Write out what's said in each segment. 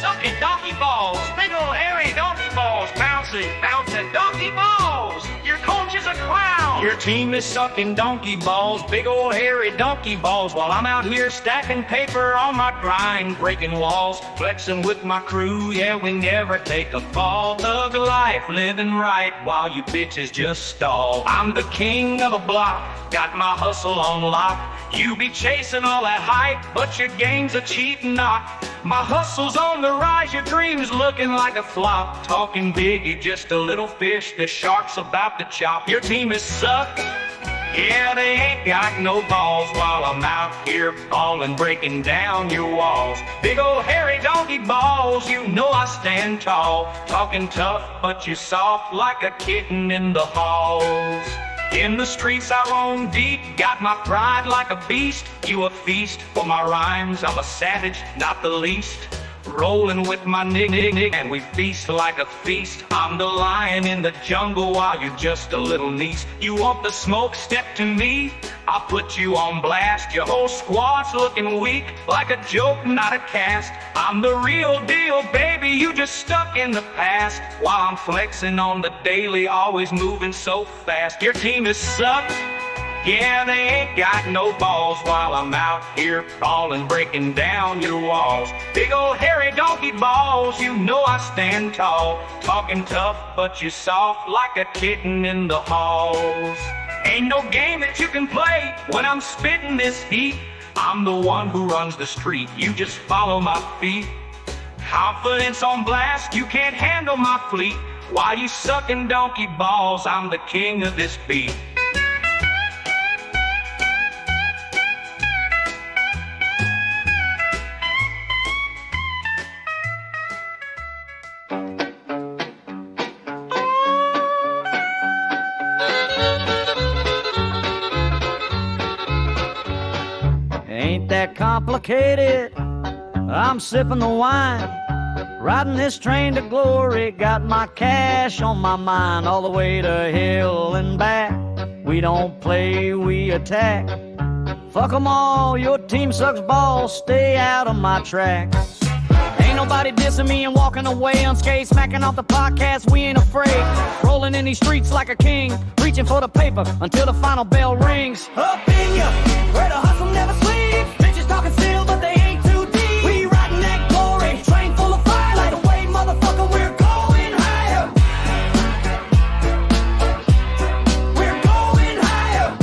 sucking donkey balls. Big old hairy donkey balls. Bouncing, bouncing donkey balls. Your coach is a clown. Your team is sucking donkey balls. Big old hairy donkey balls. While I'm out here stacking paper on my grind, breaking walls, flexing with my crew. Yeah, we never take a fall. Thug life, living right while you bitches just stall. I'm the king of the block, got my hustle on lock. You be chasing all that hype, but your game's a cheap knock. My hustle's on the rise, your dream's looking like a flop. Talking big, you just a little fish, the shark's about to chop. Your team is sucked, yeah, they ain't got no balls. While I'm out here falling, breaking down your walls. Big old hairy donkey balls, you know I stand tall. Talking tough, but you're soft like a kitten in the halls. In the streets I roam deep, got my pride like a beast. You a feast for my rhymes, I'm a savage, not the least. Rolling with my nig, and we feast like a feast. I'm the lion in the jungle while you're just a little niece. You want the smoke, step to me, I'll put you on blast. Your whole squad's looking weak, like a joke, not a cast. I'm the real deal, baby, you just stuck in the past. While I'm flexing on the daily, always moving so fast. Your team is sucked, yeah, they ain't got no balls. While I'm out here falling, breaking down your walls. Big old hairy donkey balls, you know I stand tall. Talking tough, but you're soft like a kitten in the halls. Ain't no game that you can play when I'm spitting this heat. I'm the one who runs the street, you just follow my feet. Confidence on blast, you can't handle my fleet. While you sucking donkey balls, I'm the king of this beat. Ain't that complicated? I'm sipping the wine, riding this train to glory. Got my cash on my mind, all the way to hell and back. We don't play, we attack. Fuck 'em all, your team sucks balls. Stay out of my track. Ain't nobody dissing me and walking away unscathed. Smacking off the podcast, we ain't afraid. Rolling in these streets like a king, reaching for the paper until the final bell rings. Up in ya, where the hustle never sleeps. Bitches talking still, but they ain't too deep. We riding that glory, train full of fire. Light away, motherfucker, we're going higher. We're going higher.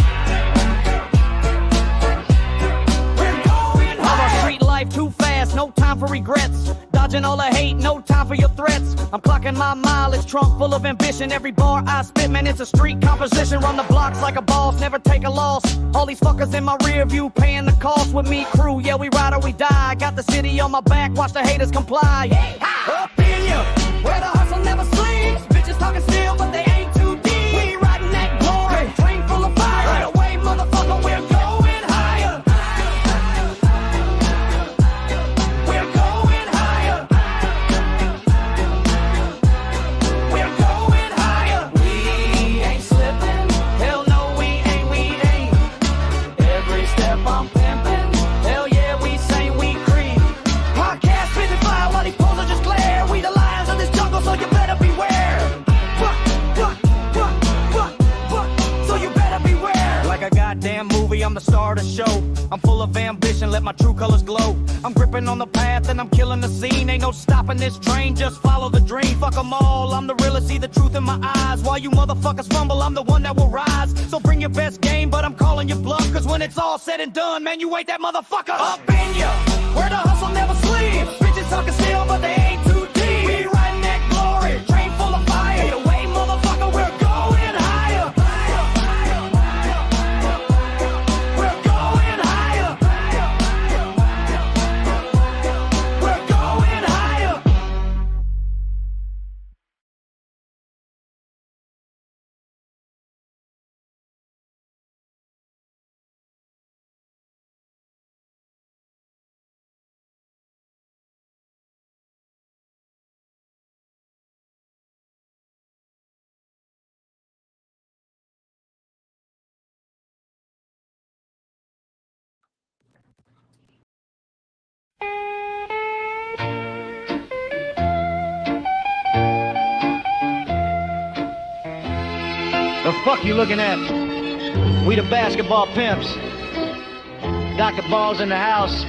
We're going higher. Our street life too fast, no time for regrets. Dodging all the hate, no time for your threats. I'm clocking my mileage, trunk full of ambition. Every bar I spit, man, it's a street composition. Run the blocks like a boss, never take a loss. All these fuckers in my rear view, paying the cost with me, crew. Yeah, we ride or we die. Got the city on my back, watch the haters comply. Up in ya, where the hustle never sleeps. Bitches talking still, but they ain't too deep. We riding that glory, train full of fire. Right away, motherfucker, we're going higher. We're going higher. We're going higher. We ain't slipping. Hell no, we ain't. Every step I'm pimping. Hell yeah, we say we creep. Podcast spitting fire while these poles are just glare. We the lions of this jungle, so you better beware. So you better beware. Like a goddamn movie, I'm the star of the show. I'm full of ambition, let my true colors glow. I'm gripping on the path and I'm killing the scene. Ain't no stopping this train, just follow the dream. Fuck 'em all, I'm the realest, see the truth in my eyes. While you motherfuckers fumble, I'm the one that will rise. So bring your best game, but I'm calling you bluff. Cause when it's all said and done, man, you ain't that motherfucker. Up in ya, where the hustle never sleeps. Bitches talking still, but they ain't too deep. We riding that glory, train full of fire. Either way, motherfucker, we're going higher. We're going higher. We're going higher. fuck you looking at? We the basketball pimps. Dr. Ball's in the house,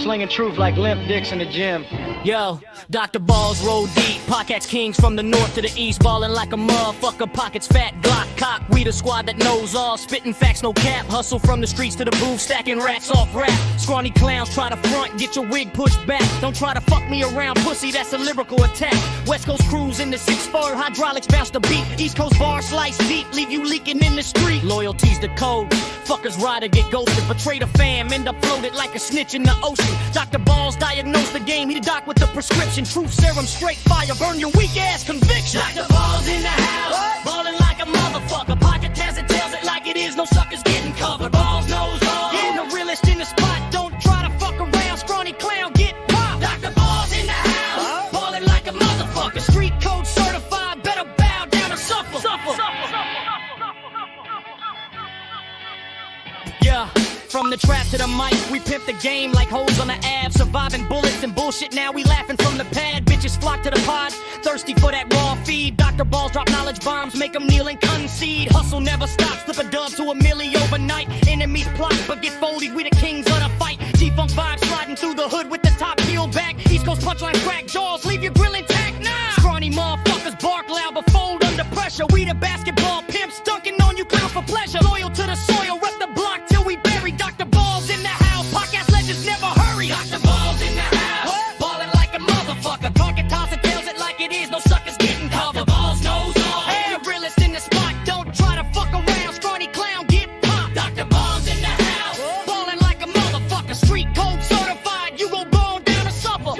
slinging truth like limp dicks in the gym. Yo, Dr. Balls roll deep. Pockets kings from the north to the east, ballin' like a motherfucker. Pockets fat, Glock cock. We the squad that knows all, spittin' facts, no cap. Hustle from the streets to the booth, stacking rats off rap. Scrawny clowns try to front, get your wig pushed back. Don't try to fuck me around, pussy. That's a lyrical attack. West Coast crews in the 6'4", hydraulics bounce the beat. East Coast bar slice deep, leave you leaking in the street. Loyalty's the code. Fuckers ride or get ghosted, betray the fam, end up floated like a snitch in the ocean. Dr. Balls diagnosed the game, he the doc with the prescription. Truth serum, straight fire, burn your weak ass conviction. Dr. Balls in the house, ballin' like a motherfucker. Pocket has it, tells it like it is, no suckers getting covered. Balls knows all, yeah, the realest in the spot. Don't try to fuck around, scrawny clown, get popped. Dr. Balls in the house, ballin' like a motherfucker. Street code certified, better bow down or suffer. Yeah, from the trap to the mic, we pimp the game like hoes on the ab. Surviving bullets and bullshit, now we laughing from the pad. Bitches flock to the pod, thirsty for that raw feed. Dr. Balls drop knowledge bombs, make them kneel and concede. Hustle never stops, flip a dub to a milli overnight. Enemies plot, but get folded, we the kings of the fight. G-Funk vibes sliding through the hood with the top peeled back. East Coast punchline crack jaws, leave your grill intact. Nah, scrawny motherfuckers bark loud but fold under pressure. We the basketball pimps, dunking on you clown for pleasure. Loyal to the soil, rep the block till we bury. Dr. Balls in the house, podcast legends never hurry. Dr. Balls in the house, ballin' like a motherfucker. Talking toss it, tells it like it is, no suckers getting covered. Dr. Balls knows all, hey, the realest in the spot. Don't try to fuck around, scrawny clown, get popped. Dr. Balls in the house, ballin' like a motherfucker. Street code certified, you gon' bone down or suffer.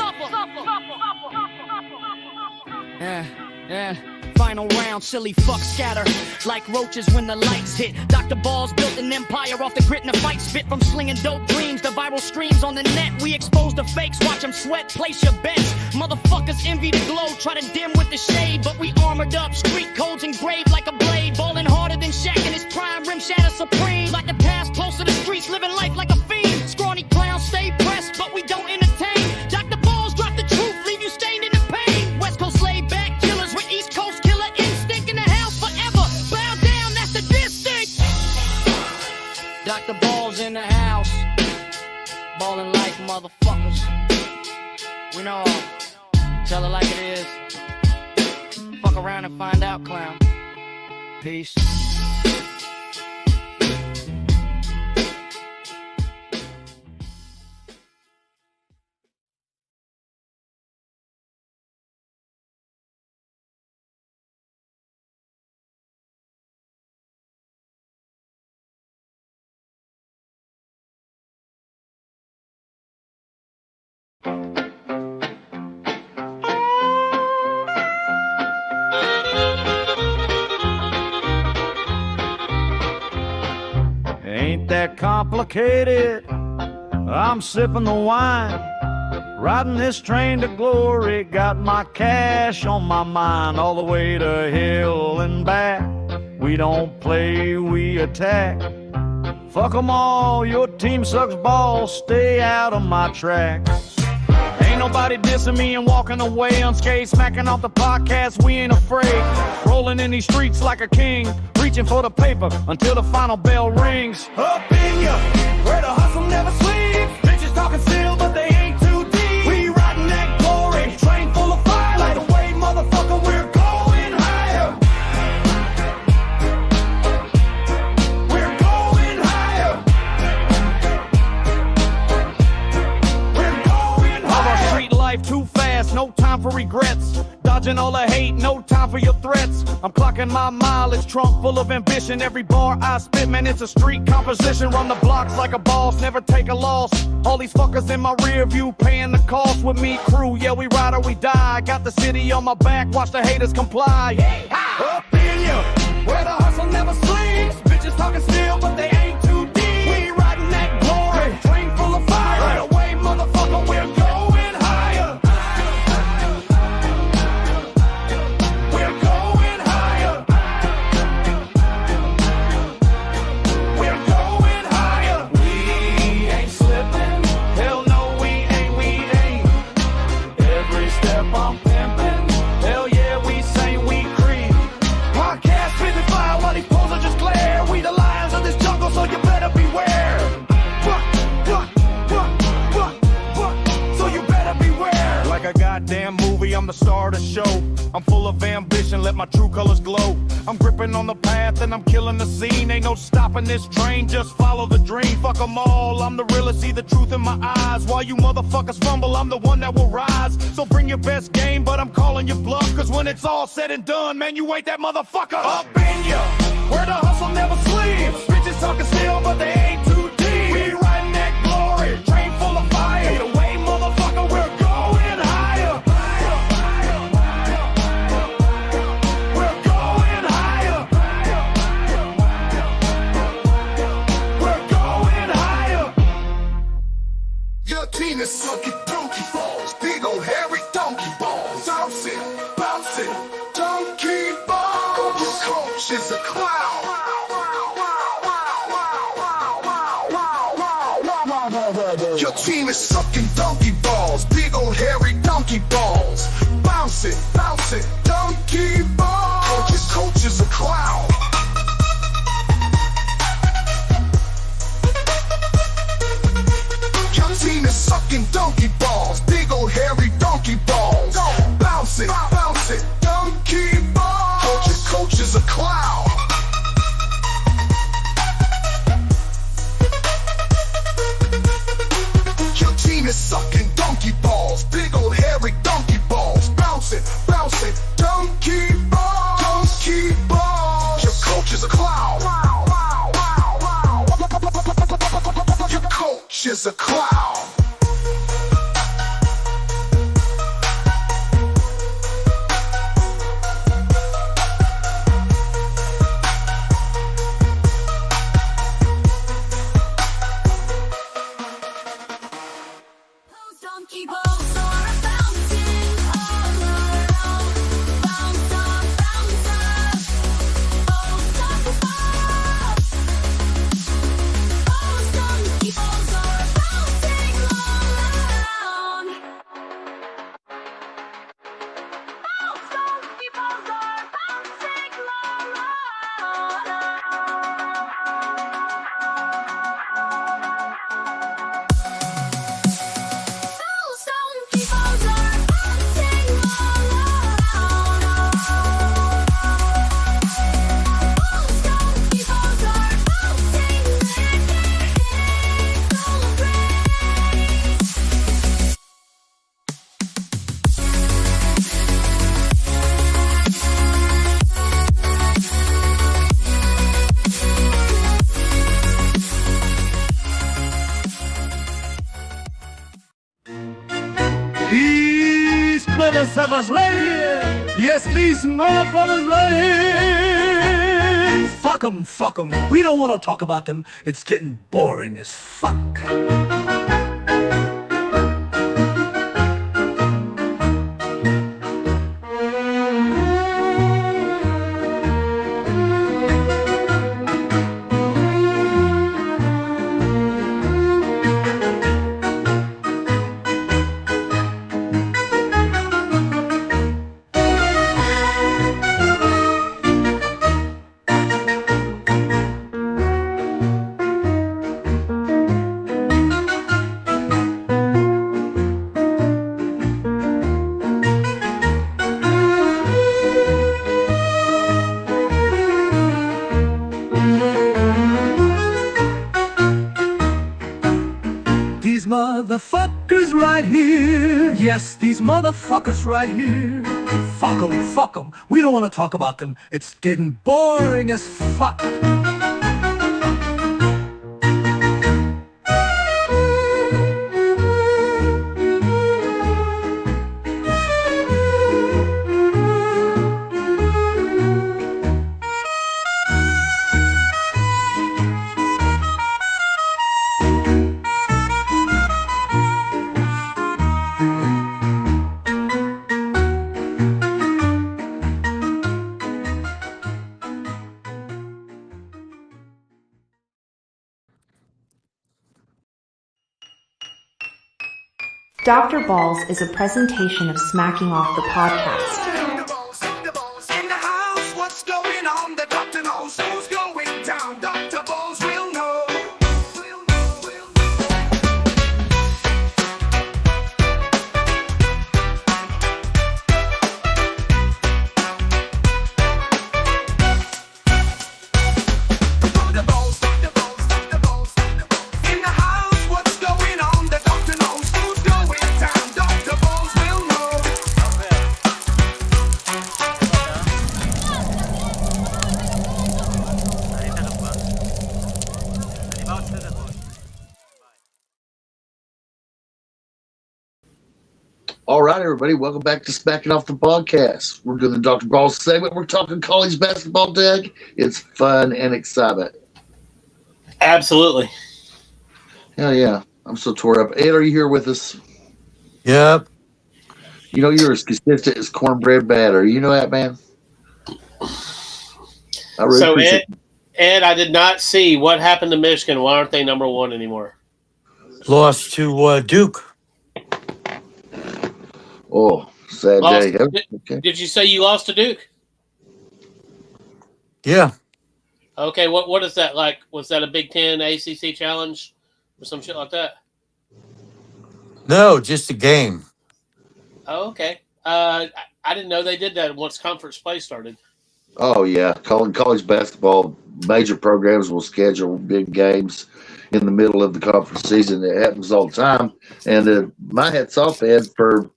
Yeah. Final round, silly fuck scatter like roaches when the lights hit. Dr. Balls built an empire off the grit and the fight spit. From slinging dope dreams to viral streams on the net. We expose the fakes, watch them sweat, place your bets. Motherfuckers envy the glow, try to dim with the shade. But we armored up, street codes engraved like a blade. Ballin' harder than Shaq in his prime, rim shatter supreme. Like the past, close to the streets, living life like a fiend. Scrawny clowns stay pressed, but we don't entertain. Dr. Balls drop the truth, leave you stained in the pain. West Coast laid back killers with East Coast killer instinct in the house forever. Bow down, that's the distinct. Dr. Balls in the house, ballin' like motherfuckers. We know all. Tell it like it is. Fuck around and find out, clown. Peace. Ain't that complicated? I'm sipping the wine, riding this train to glory. Got my cash on my mind all the way to hell and back. We don't play, we attack. Fuck 'em all, your team sucks balls. Stay out of my track. Ain't nobody dissing me and walking away unscathed. Smacking off the podcast, we ain't afraid. Rolling in these streets like a king, reaching for the paper until the final bell rings. Up in ya, where the hustle never sleeps. Bitches talking still, but they ain't too deep. We riding that glory, train full of fire. Light away, motherfucker, we're going higher. We're going higher. We're going higher. Our street life too fast, no time for regrets. Dodging all the hate, no time for your threats. I'm clocking my mileage, trunk full of ambition. Every bar I spit, man, it's a street composition. Run the blocks like a boss, never take a loss. All these fuckers in my rear view paying the cost with me, crew. Yeah, we ride or we die. Got the city on my back, watch the haters comply. Up in ya, where the hustle never sleeps. Bitches talking still, but they ain't too deep. We riding that glory, train full of fire. Right away, motherfucker, we're going higher. We're going higher. We're going higher. We ain't slipping. Hell no, we ain't. Every step I'm pimping. Hell yeah, we say we creep. Podcast spitting fire while these poles are just a goddamn movie, I'm the star of the show. I'm full of ambition, let my true colors glow. I'm gripping on the path and I'm killing the scene. Ain't no stopping this train, just follow the dream. Fuck them all, I'm the realest, see the truth in my eyes. While you motherfuckers fumble, I'm the one that will rise. So bring your best game, but I'm calling you bluff. Cause when it's all said and done, man, you ain't that motherfucker. Up in ya, where the hustle never sleeps. Bitches talking still, but they ain't too deep. We riding that glory, train full of fire. Either way, motherfucker, we're going higher. We're going higher. We're going higher. Your team is sucking donkey balls, big old hairy donkey balls. Bouncing, bouncing, donkey balls. Your coach is a clown. Your team is sucking donkey balls, big old hairy donkey balls. Bouncing, bouncing, donkey balls. Your coach is a clown. Your team is sucking donkey balls, big old hairy donkey balls. Bouncing, bouncing, donkey balls. Your coach is a clown. Your team is sucking donkey balls, big old hairy donkey balls. Bouncing, bouncing, donkey balls. Donkey balls. Your coach is a clown. Your coach is a clown. Donkey balls are bouncing all around. Bounce up, bounce up. Balls, donkey balls. Balls, donkey balls are bouncing all around. Balls, donkey balls are bouncing all around. Balls, donkey balls are bouncing all around. Balls, donkey balls are bouncing, all praise. These motherfuckers right here. Yes, these motherfuckers right here. Fuck them, fuck them. We don't want to talk about them. It's getting boring as fuck. These motherfuckers right here. Yes, these motherfuckers right here. Fuck them. We don't want to talk about them. It's getting boring as fuck. Dr. Balls is a presentation of Smacking Off the Podcast. In the house, what's going on? The doctor knows who's going down. Dr. Balls will know. All right, everybody, welcome back to Smacking Off the Podcast. We're doing the Dr. Balls segment. We're talking college basketball, Doug. It's fun and excitement. Absolutely. Hell yeah. I'm so tore up. Ed, are you here with us? Yep. You know you're as consistent as cornbread batter. You know that, man? I really So, appreciate Ed, I did not see what happened to Michigan. Why aren't they number one anymore? Lost to Duke. Oh, sad Lost- day. did- Okay. Did you say you lost to Duke? Yeah. Okay, what is that like? Was that a Big Ten ACC challenge or some shit like that? No, just a game. Oh, okay. I didn't know they did that once conference play started. Oh, yeah. College basketball, major programs will schedule big games in the middle of the conference season. It happens all the time. And my hat's off, Ed, for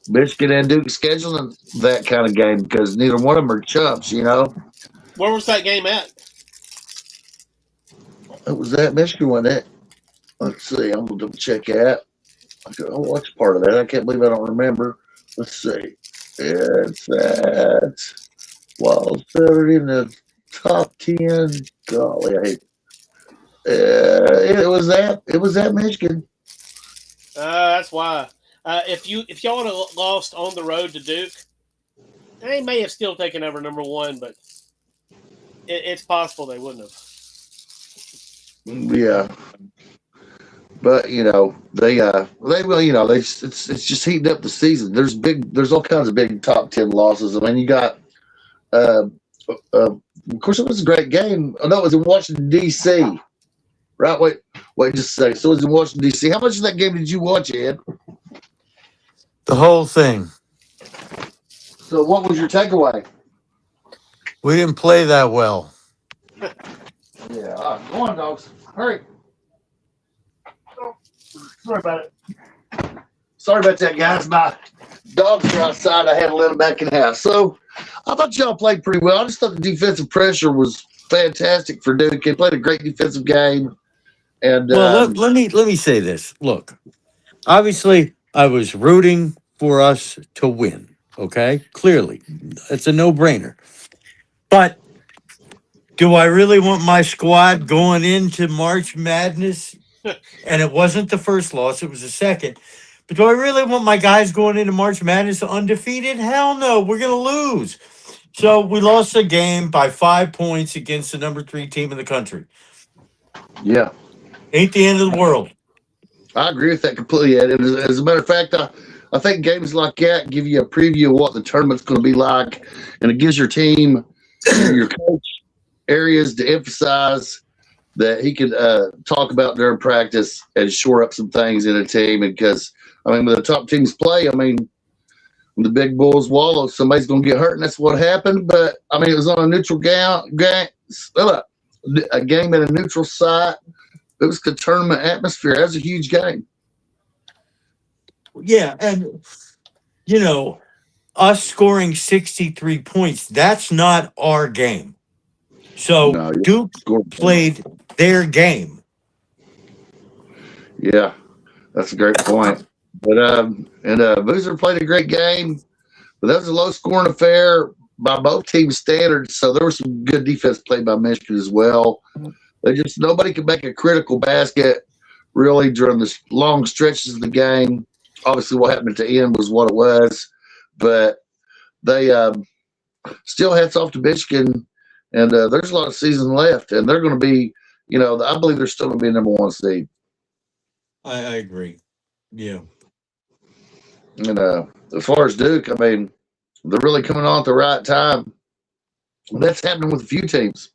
Michigan and Duke scheduling that kind of game because neither one of them are chumps, you know? Where was that game at? It was that Michigan one. That let's see. I'm gonna double check that. I'll watch part of that. I can't believe I don't remember. Let's see. It's at Wild 30 in the top 10. Golly, I hate. It was that Michigan. That's why. If y'all would have lost on the road to Duke, they may have still taken over number one, but it's possible they wouldn't have. Yeah, but you know they will. You know it's just heating up the season. There's all kinds of big top 10 losses. I mean, you got of course it was a great game. Oh no, it was in Washington D.C. Right? Wait just a second. So it was in Washington D.C. How much of that game did you watch, Ed? The whole thing. So what was your takeaway? We didn't play that well. Yeah, all right, go on, dogs. Hurry. Oh, sorry about it. Sorry about that, guys. My dogs are outside. I had to let them back in the house. So I thought y'all played pretty well. I just thought the defensive pressure was fantastic for Duke. They played a great defensive game. And Well, let me say this. Look, obviously, I was rooting for us to win. Okay, clearly, it's a no-brainer. But do I really want my squad going into March Madness? And it wasn't the first loss; it was the second. But do I really want my guys going into March Madness undefeated? Hell no, we're gonna lose. So we lost a game by 5 points against the number 3 team in the country. yeah, Ain't the end of the world. I agree with that completely, Ed. And as a matter of fact, I think games like that give you a preview of what the tournament's going to be like, and it gives your team, your coach, areas to emphasize that he can talk about during practice and shore up some things in a team. And because, I mean, when the top teams play, I mean, when the big bulls wallow, somebody's going to get hurt, and that's what happened. But, I mean, it was on a neutral a game at a neutral site. It was the tournament atmosphere. That was a huge game. Yeah, and you know, us scoring 63 points, that's not our game. So No, you Duke scored. played their game. Yeah, that's a great point. But Boozer played a great game, but that was a low scoring affair by both teams' standards. So there was some good defense played by Michigan as well. Nobody could make a critical basket really during the long stretches of the game. Obviously, what happened at the end was what it was, but they still hats off to Michigan, and there's a lot of season left, and they're going to be, you know, I believe they're still going to be number 1 seed. I agree. Yeah. And as far as Duke, I mean, they're really coming on at the right time. And that's happening with a few teams.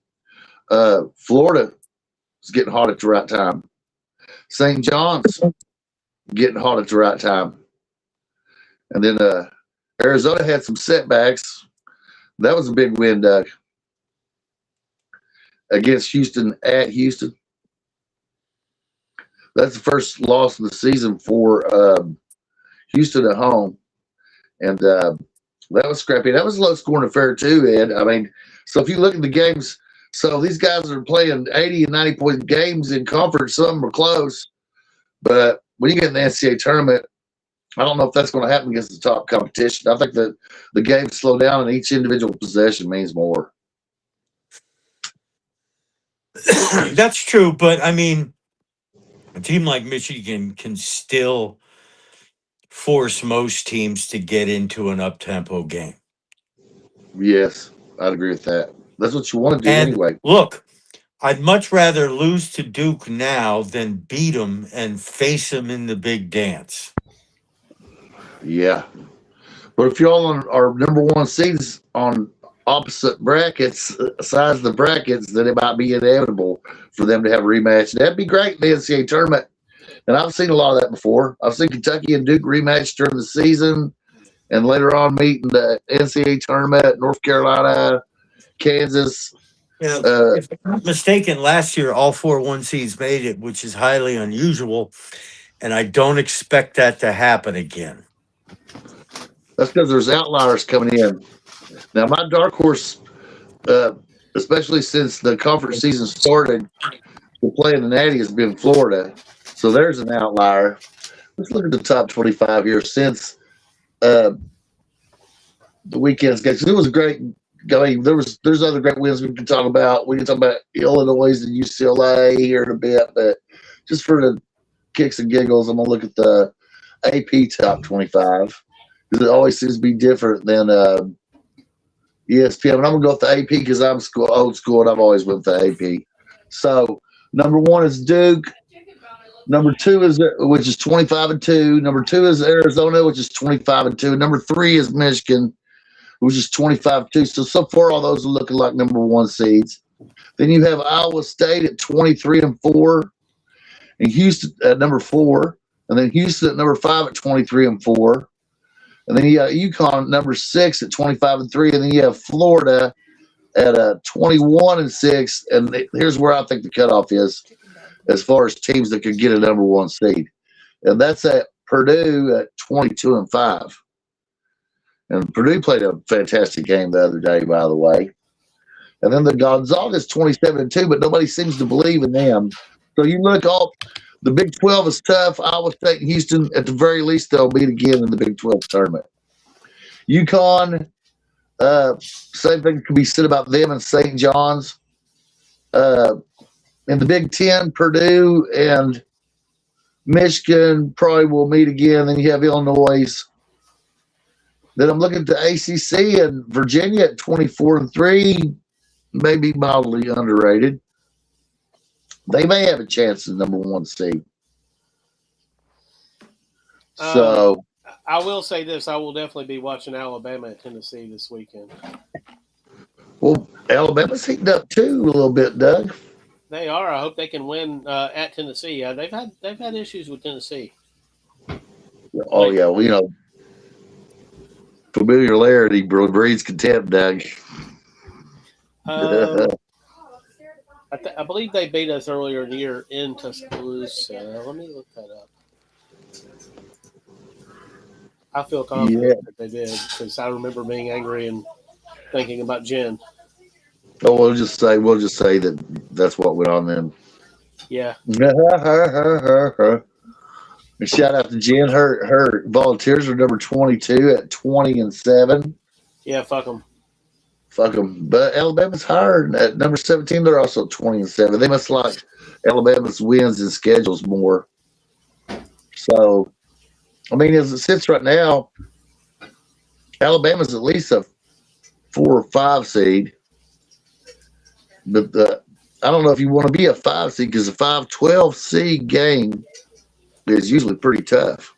Florida is getting hot at the right time. St. John's getting hot at the right time. And then Arizona had some setbacks. That was a big win, Doug, against Houston at Houston. That's the first loss of the season for Houston at home. And that was scrappy. That was a low-scoring affair too, Ed. I mean, so if you look at the games, so these guys are playing 80 and 90-point games in conference. Some are close. But when you get in the NCAA tournament, I don't know if that's going to happen against the top competition. I think that the game slow down and each individual possession means more. That's true, but I mean, a team like Michigan can still force most teams to get into an up-tempo game. Yes, I'd agree with that. That's what you want to do And anyway. look, I'd much rather lose to Duke now than beat them and face them in the big dance. Yeah. But if y'all are number one seeds on opposite brackets, size of the brackets, then it might be inevitable for them to have a rematch. That'd be great in the NCAA tournament. And I've seen a lot of that before. I've seen Kentucky and Duke rematch during the season and later on meet in the NCAA tournament, North Carolina, Kansas. You know, if I'm not mistaken, last year all 4 1 seeds made it, which is highly unusual. And I don't expect that to happen again. That's because there's outliers coming in. Now, my dark horse, especially since the conference season started, to play in the Natty has been Florida. So there's an outlier. Let's look at the top 25 here since the weekend's games. It was great. I mean, there's other great wins we can talk about. We can talk about Illinois and UCLA here in a bit, but just for the kicks and giggles, I'm gonna look at the AP top 25 because it always seems to be different than ESPN. And I'm gonna go with the AP because I'm old school and I've always went with the AP. So number 1 is Duke. Number 2 is which is 25-2. Number 2 is Arizona, which is 25-2. Number 3 is Michigan, which is 25-2. So far, all those are looking like number 1 seeds. Then you have Iowa State at 23-4, and Houston at number 4, and then Houston at number 5 at 23-4, and then you got UConn at number 6 at 25-3, and then you have Florida at 21-6. And here's where I think the cutoff is, as far as teams that could get a number 1 seed, and that's at Purdue at 22-5. And Purdue played a fantastic game the other day, by the way. And then the Gonzaga's 27-2, but nobody seems to believe in them. So you look all the Big 12 is tough. Iowa State and Houston, at the very least, they'll meet again in the Big 12 tournament. UConn, same thing can be said about them and St. John's. In the Big 10, Purdue and Michigan probably will meet again. Then you have Illinois. Then I'm looking at the ACC, and Virginia at 24-3, maybe mildly underrated. They may have a chance at number 1 seed. So I will say this: I will definitely be watching Alabama at Tennessee this weekend. Well, Alabama's heating up too a little bit, Doug. They are. I hope they can win at Tennessee. They've had issues with Tennessee. Oh yeah, well, you know, familiarity breeds contempt, Doug. I believe they beat us earlier in the year in Tuscaloosa. Let me look that up. I feel confident that they did because I remember being angry and thinking about Jen. Oh, we'll just say that that's what went on then. Yeah. And shout out to Jen. Her Volunteers are number 22 at 20-7. Yeah, fuck them. Fuck them. But Alabama's higher at number 17. They're also 20-7. They must like Alabama's wins and schedules more. So, I mean, as it sits right now, Alabama's at least a 4 or 5 seed. But I don't know if you want to be a 5 seed because a 5-12 seed game is usually pretty tough.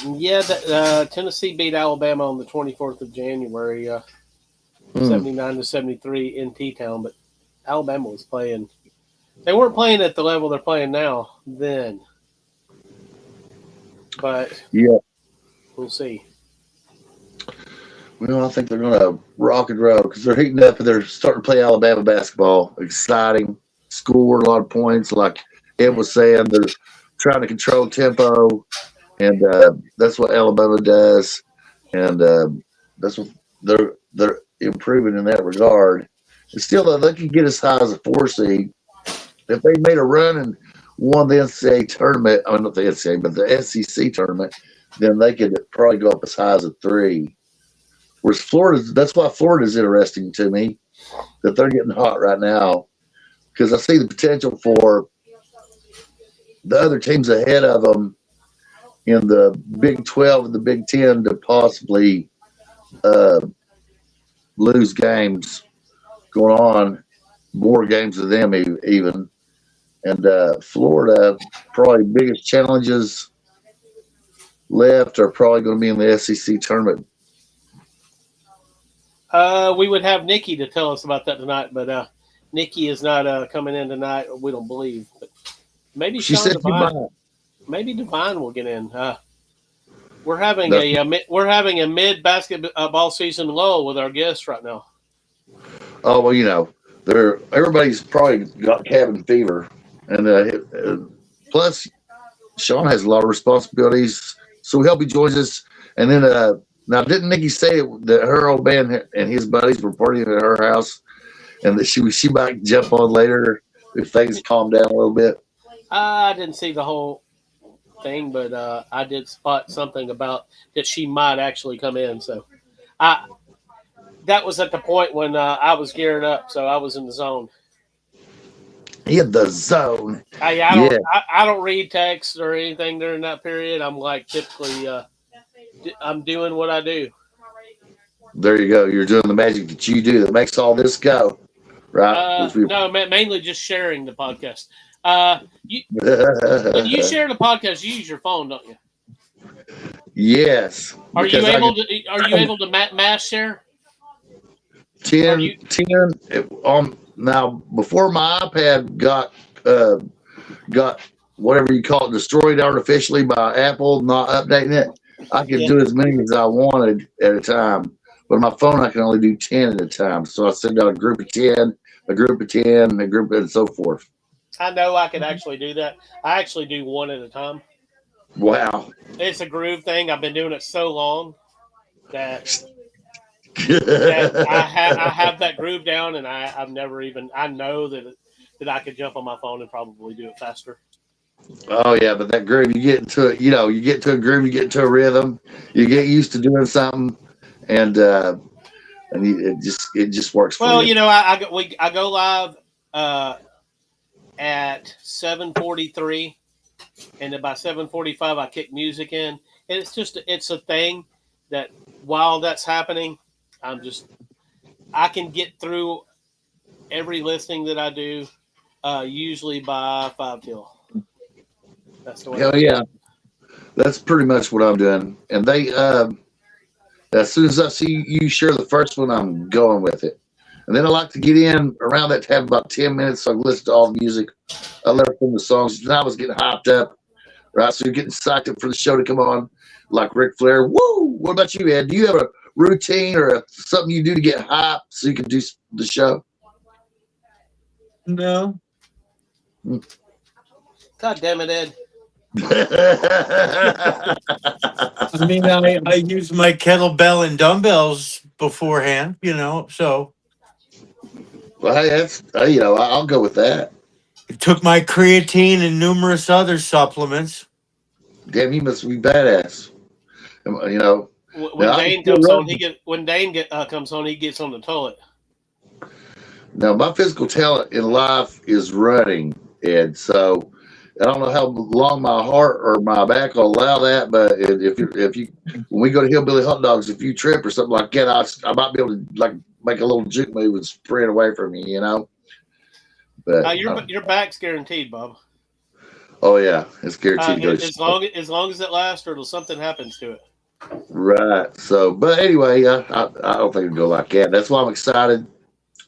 Yeah, Tennessee beat Alabama on the 24th of January, 79-73 in T-Town. But Alabama was playing. They weren't playing at the level they're playing now then. But yeah, we'll see. Well, I think they're going to rock and roll because they're heating up and they're starting to play Alabama basketball. Exciting, score a lot of points. Like Ed was saying, they're trying to control tempo, and that's what Alabama does. And that's what they're improving in that regard. And still, they could get as high as a 4 seed. If they made a run and won the NCAA tournament, I mean, not the NCAA, but the SEC tournament, then they could probably go up as high as a 3. Whereas Florida, that's why Florida's interesting to me, that they're getting hot right now, because I see the potential for the other teams ahead of them in the Big 12 and the Big 10 to possibly lose games going on, more games than them even. And Florida, probably biggest challenges left are probably going to be in the SEC tournament. We would have Nikki to tell us about that tonight, but Nikki is not coming in tonight. We don't believe. But maybe She Sean said Devine. Maybe Devine will get in. We're having a mid basketball season lull with our guests right now. Oh well, you know, everybody's probably got cabin fever, and plus Sean has a lot of responsibilities, so we hope he joins us. And then now, didn't Nikki say that her old man and his buddies were partying at her house, and that she might jump on later if things calm down a little bit? I didn't see the whole thing, but I did spot something about that she might actually come in. So that was at the point when I was gearing up, so I was in the zone. In the zone. I don't read texts or anything during that period. I'm like typically I'm doing what I do. There you go. You're doing the magic that you do that makes all this go, right? No, mainly just sharing the podcast. When you share the podcast, you use your phone, don't you? Yes. Are you able to mass share? 10 now before my iPad got whatever you call it destroyed artificially by Apple not updating it, I could do as many as I wanted at a time. But on my phone I can only do 10 at a time. So I send out a group of 10, a group of 10, a group, and so forth. I know I could actually do that. I actually do one at a time. Wow. It's a groove thing. I've been doing it so long that I have that groove down, and I've never even. I know that I could jump on my phone and probably do it faster. Oh yeah, but that groove, you get into it. You know, you get to a groove, you get into a rhythm, you get used to doing something, and it just works. For Well, you. you know, I go live at 7:43, and then by 7:45 I kick music in. And it's a thing that while that's happening, I can get through every listening that I do, usually by 5 till. That's the way. Hell yeah, that's pretty much what I'm doing. And they, as soon as I see you share the first one, I'm going with it. And then I like to get in around that to have about 10 minutes so I can listen to all the music. I learned from the songs. And I was getting hyped up, right? So you're getting psyched up for the show to come on, like Ric Flair. Woo! What about you, Ed? Do you have a routine or something you do to get hyped so you can do the show? No. God damn it, Ed. I mean, I use my kettlebell and dumbbells beforehand, you know, so. Well, hey, that's, you know, I'll go with that. Took my creatine and numerous other supplements. Damn, you must be badass. You know. When Dane comes on, comes on, he gets on the toilet. Now, my physical talent in life is running, Ed. So I don't know how long my heart or my back will allow that, but if you when we go to Hillbilly Hot Dogs, if you trip or something like that, I might be able to like make a little juke move and sprint away from you, you know. But your back's guaranteed, Bob. Oh yeah, it's guaranteed to go. As long as it lasts, or something happens to it. Right. So, but anyway, I don't think it'll go like that. That's why I'm excited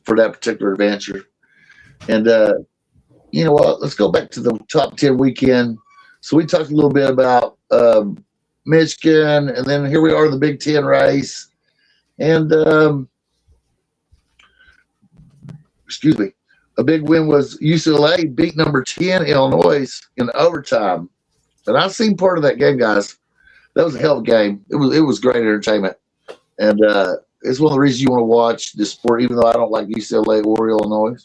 for that particular adventure. And you know what? Let's go back to the top 10 weekend. So we talked a little bit about Michigan, and then here we are in the Big Ten race. And excuse me, a big win was UCLA beat number 10 Illinois in overtime. And I've seen part of that game, guys. That was a hell of a game. It was great entertainment. And it's one of the reasons you want to watch this sport, even though I don't like UCLA or Illinois.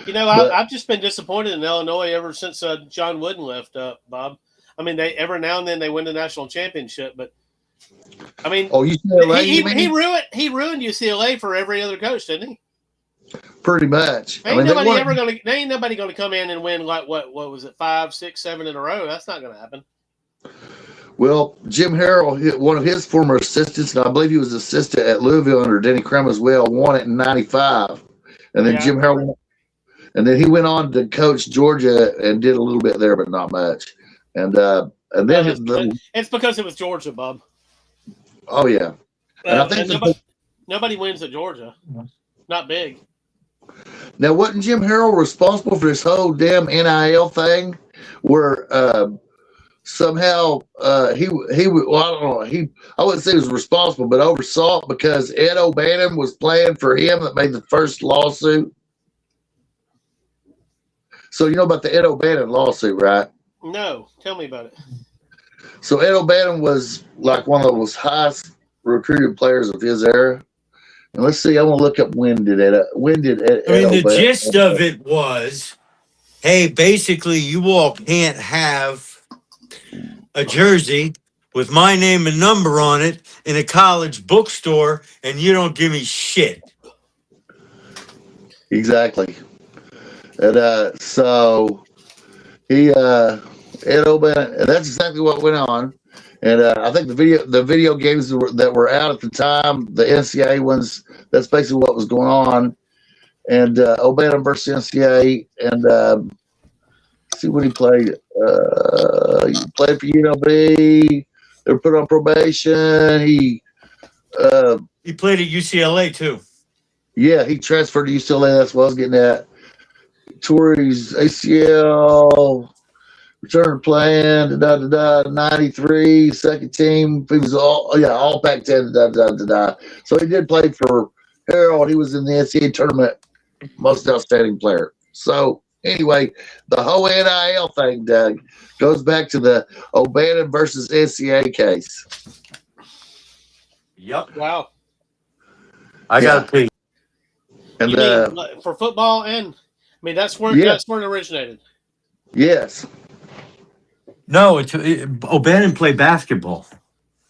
You know, But- I've just been disappointed in Illinois ever since John Wooden left, Bob. I mean, they every now and then they win the national championship, but I mean, Oh, UCLA, you mean? he ruined UCLA for every other coach, didn't he? Pretty much. Ain't they nobody won- ever gonna come in and win like what was it 5, 6, 7 in a row? That's not gonna happen. Well, Jim Harrell, one of his former assistants, and I believe he was assistant at Louisville under Denny Crum as well, won it in '95, and then Yeah. Jim Harrell, and then he went on to coach Georgia and did a little bit there, but not much. And then It's because it was Georgia, Bob. oh yeah, and I think Nobody wins at Georgia. Not big. now wasn't Jim Harrell responsible for this whole damn NIL thing, where somehow he well, I don't know, I wouldn't say he was responsible, but oversaw it because Ed O'Bannon was playing for him that made the first lawsuit. So you know about the Ed O'Bannon lawsuit, right? No, tell me about it. So Ed O'Bannon was like one of those highest recruited players of his era. And let's see, I want to look up when did Ed I mean, the gist of it was, hey, basically, you all can't have a jersey with my name and number on it in a college bookstore, and you don't give me shit. Exactly. And so he Ed O'Bannon, and that's exactly what went on. And I think the video games that were out at the time, the NCAA ones, that's basically what was going on. And O'Bannon versus NCAA, and see what he played. He played for UNLV. They were put on probation. He played at UCLA too. Yeah, he transferred to UCLA. That's what I was getting at. Tore his ACL. Returned playing, 93, second team. He was all Pac-10, So he did play for Harold. He was in the NCAA tournament, most outstanding player. So anyway, the whole NIL thing, Doug, goes back to the O'Bannon versus NCAA case. Yep. Wow. I got to pee. And You mean, like, for football, and I mean that's where Yeah. it originated. yes, No, O'Bannon played basketball.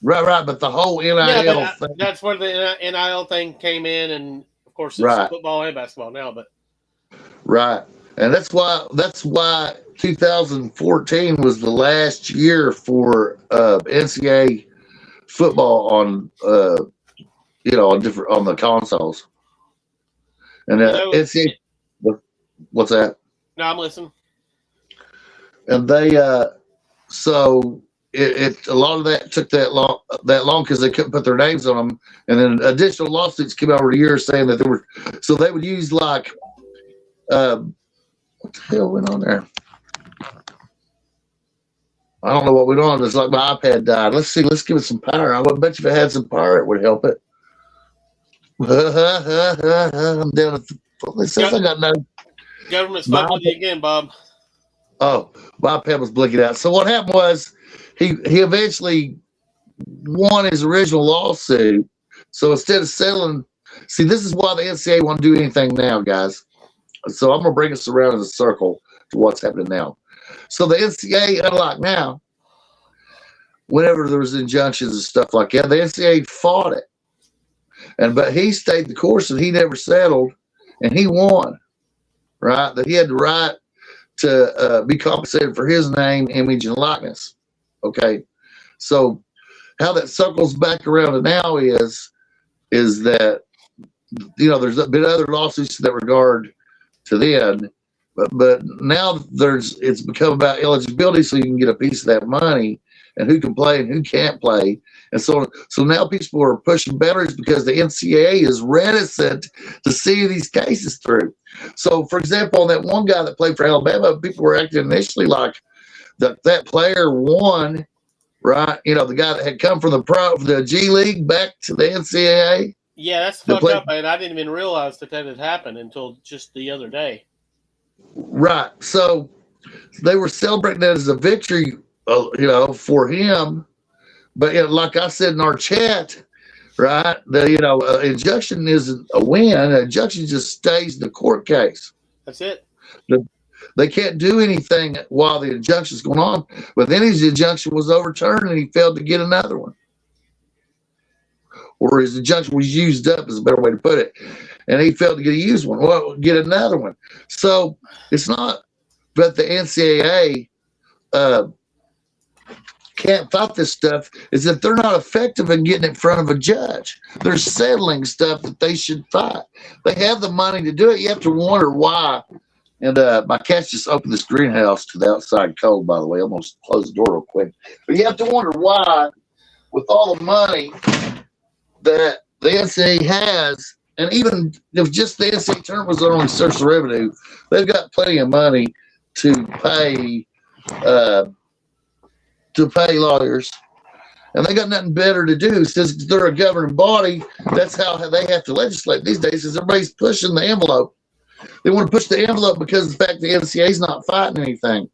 right. But the whole NIL Yeah, but thing, that's where the NIL thing came in, and of course it's Right. football and basketball now. But right? And that's why 2014 was the last year for NCAA football on on the consoles. And NCAA, what's that? no, I'm listening. And they so it a lot of that took that long because they couldn't put their names on them, and then additional lawsuits came out over the years saying that they would use like what the hell went on there? I don't know what went on. It's like my iPad died. Let's see. Let's give it some power. I would bet you if it had some power, it would help it. I'm down at it says I got no. Government's fucking with you again, Bob. Oh, my iPad was blinking out. So what happened was he eventually won his original lawsuit. So instead of settling, see, this is why the NCAA won't do anything now, guys. So I'm gonna bring us around in a circle to what's happening now. So the NCAA, unlike now, whenever there was injunctions and stuff like that, the NCAA fought it, but he stayed the course and he never settled, and he won. Right, that he had the right to be compensated for his name, image, and likeness. Okay, so how that circles back around to now is that there's been other lawsuits in that regard to then, but now it's become about eligibility, so you can get a piece of that money and who can play and who can't play. And so now people are pushing boundaries because the NCAA is reticent to see these cases through. So, for example, that one guy that played for Alabama, people were acting initially like that player won, right? The guy that had come from the G League back to the NCAA. Yeah, that's fucked up, and I didn't even realize that had happened until just the other day. Right. So they were celebrating that as a victory, for him. But like I said in our chat, right, the injunction isn't a win. An injunction just stays in the court case. That's it. They can't do anything while the injunction's going on. But then his injunction was overturned and he failed to get another one. Or his injunction was used up, is a better way to put it. And he failed to get another one. So it's not that the NCAA can't fight this stuff, is that they're not effective in getting in front of a judge. They're settling stuff that they should fight. They have the money to do it. You have to wonder why. And my cat's just opened this greenhouse to the outside cold, by the way. I almost closed the door real quick. But you have to wonder why, with all the money that the NCAA has, and even if just the NCAA tournament was only source of revenue, they've got plenty of money to pay lawyers, and they got nothing better to do since they're a governing body. That's how they have to legislate these days. Is everybody's pushing the envelope? They want to push the envelope because of the fact the NCAA is not fighting anything,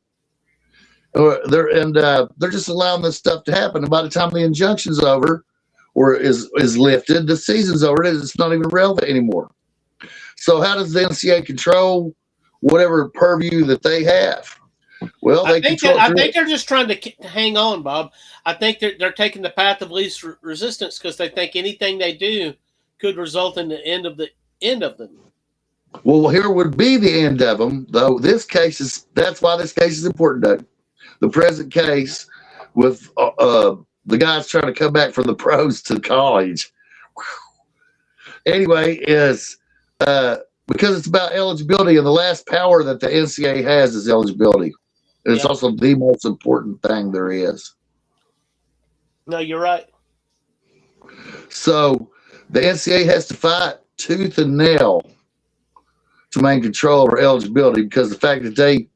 they're just allowing this stuff to happen. And by the time the injunction's over or is lifted, the season's over. It's not even relevant anymore. So how does the NCAA control whatever purview that they have? Well, I think they're just trying to hang on, Bob. I think they're taking the path of least resistance because they think anything they do could result in the end of them. Well, here would be the end of them, though. That's why this case is important, Doug. The present case with the guys trying to come back from the pros to college. Anyway, is because it's about eligibility, and the last power that the NCAA has is eligibility. And it's also the most important thing there is. No, you're right. So the NCAA has to fight tooth and nail to maintain control over eligibility, because the fact that they,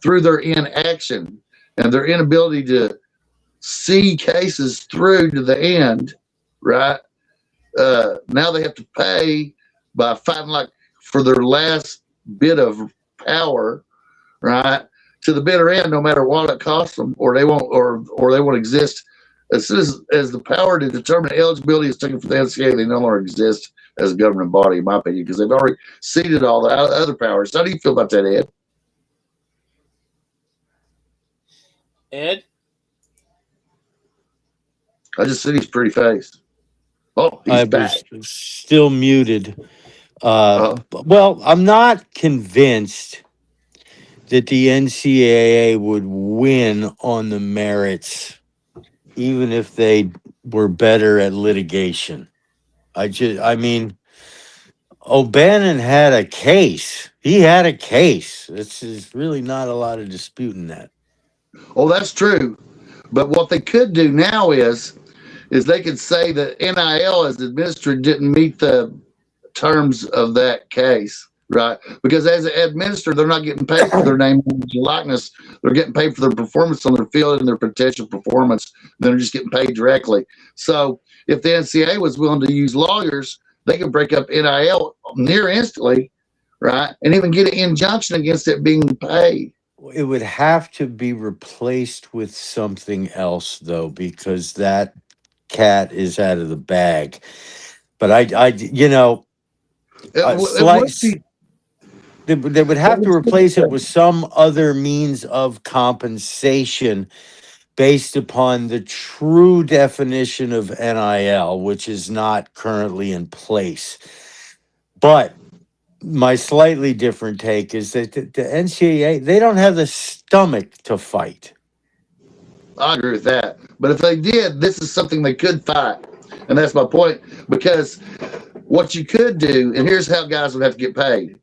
through their inaction and their inability to see cases through to the end, right? Now they have to pay by fighting like for their last bit of power, right? To the bitter end, no matter what it costs them, or they won't exist. As soon as the power to determine eligibility is taken from the NCAA, they no longer exist as a governing body, in my opinion, because they've already ceded all the other powers. How do you feel about that, Ed? Ed? I just said his pretty face. Oh, he's back. Still muted. Well, I'm not convinced that the NCAA would win on the merits, even if they were better at litigation. I mean, O'Bannon had a case. He had a case. There's really not a lot of disputing that. Oh, that's true. But what they could do now is they could say that NIL as administered didn't meet the terms of that case, right? Because as an administrator, they're not getting paid for their name and likeness. They're getting paid for their performance on their field and their potential performance. They're just getting paid directly. So if the NCAA was willing to use lawyers, they could break up NIL near instantly, right? And even get an injunction against it being paid. It would have to be replaced with something else, though, because that cat is out of the bag. But they would have to replace it with some other means of compensation based upon the true definition of NIL, which is not currently in place. But my slightly different take is that the NCAA, they don't have the stomach to fight. I agree with that. But if they did, this is something they could fight. And that's my point. Because what you could do, and here's how guys would have to get paid.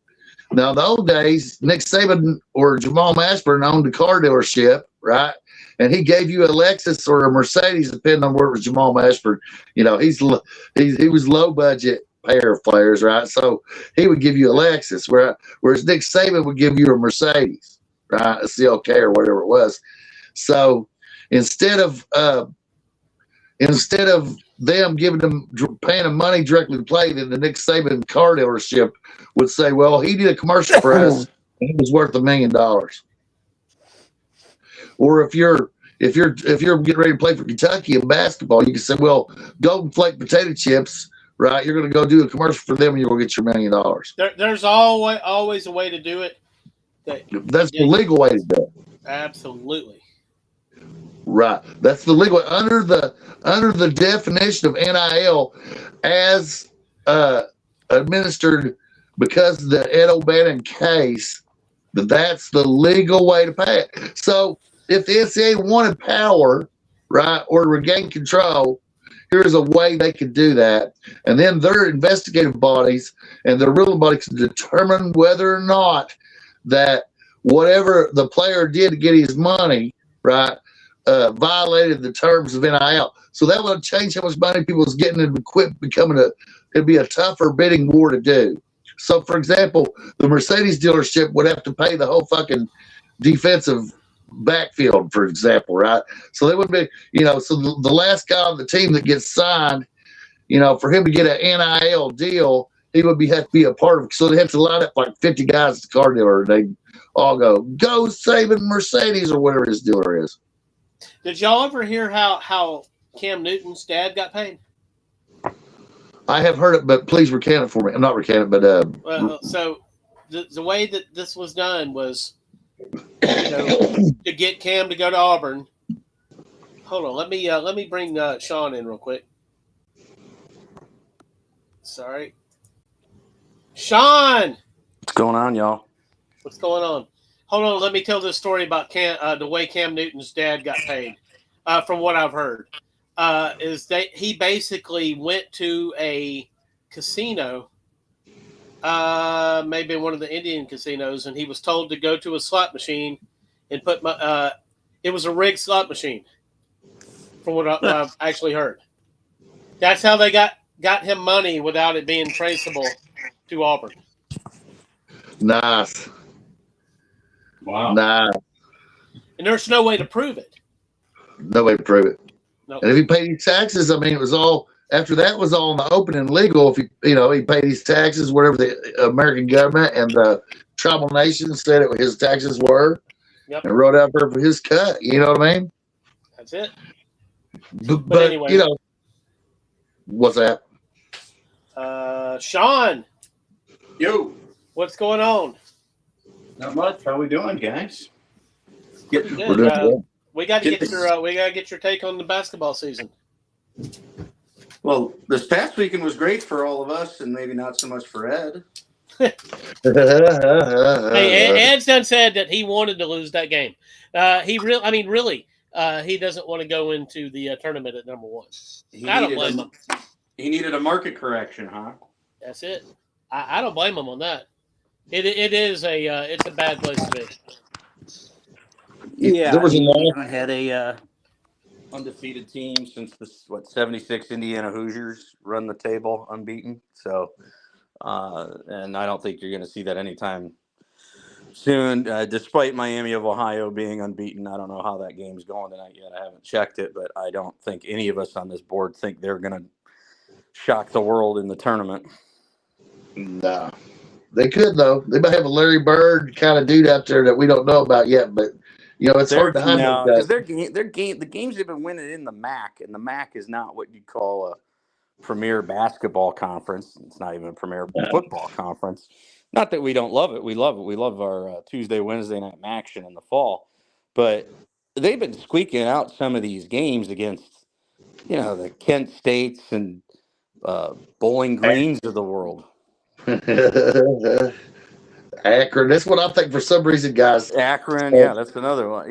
Now, in the old days, Nick Saban or Jamal Mashburn owned a car dealership, right? And he gave you a Lexus or a Mercedes, depending on where it was Jamal Mashburn. You know, he was low budget pair of players, right? So he would give you a Lexus, whereas Nick Saban would give you a Mercedes, right? A CLK or whatever it was. So instead of them paying them money directly to play, then the Nick Saban car dealership would say, well, he did a commercial for us and it was worth $1 million. Or if you're getting ready to play for Kentucky in basketball, you can say, well, Golden Flake potato chips, right? You're going to go do a commercial for them and you're going to get your $1 million. There's always a way to do it. That's the legal way to do it. Absolutely. Right. That's the legal under the definition of NIL as administered because of the Ed O'Bannon case. That's the legal way to pay it. So if the NCAA wanted power, right, or to regain control, here's a way they could do that. And then their investigative bodies and their real bodies can determine whether or not that whatever the player did to get his money, right, violated the terms of NIL. So that would change how much money people was getting and quit becoming it'd be a tougher bidding war to do. So, for example, the Mercedes dealership would have to pay the whole fucking defensive backfield, for example, right? So they would be, so the last guy on the team that gets signed, for him to get an NIL deal, he would have to be a part of it. So they have to line up like 50 guys at the car dealer, and they all go saving Mercedes or whatever his dealer is. Did y'all ever hear how Cam Newton's dad got paid? I have heard it, but please recant it for me. I'm not recant it, but Well, so the way that this was done was, to get Cam to go to Auburn. Hold on, let me bring Sean in real quick. Sorry, Sean. What's going on, y'all? What's going on? Hold on, let me tell this story about the way Cam Newton's dad got paid. From what I've heard, is that he basically went to a casino, maybe one of the Indian casinos, and he was told to go to a slot machine and put it was a rigged slot machine, from what I've actually heard. That's how they got him money without it being traceable to Auburn. Nice. Wow. Nice. And there's no way to prove it. No way to prove it. Nope. And if he paid his taxes, I mean, it was all after that was all in the open and legal. If he paid his taxes, whatever the American government and the tribal nations said his taxes were, Yep. and wrote out for his cut. You know what I mean? That's it. But anyway. What's that? Sean, Yo, what's going on? not much. How we doing, guys? Pretty We're good. doing good. We got to get your take on the basketball season. Well, this past weekend was great for all of us, and maybe not so much for Ed. Hey, Ed's done said that he wanted to lose that game. Really, he doesn't want to go into the tournament at number one. I don't blame him. He needed a market correction, huh? That's it. I don't blame him on that. It's a bad place to be. Yeah, There was a lot. I had a undefeated team since the 76 Indiana Hoosiers run the table unbeaten. So, and I don't think you're going to see that anytime soon. Despite Miami of Ohio being unbeaten, I don't know how that game's going tonight yet. I haven't checked it, but I don't think any of us on this board think they're going to shock the world in the tournament. Nah. They could though. They might have a Larry Bird kind of dude out there that we don't know about yet, but it's hard to hide No, that. because the games they've been winning in the MAC, and the MAC is not what you'd call a premier basketball conference. It's not even a premier football conference. Not that we don't love it. We love it. We love our Tuesday, Wednesday night action in the fall. But they've been squeaking out some of these games against, the Kent States and Bowling Greens of the world. Akron. That's what I think for some reason, guys. Akron, yeah, that's another one.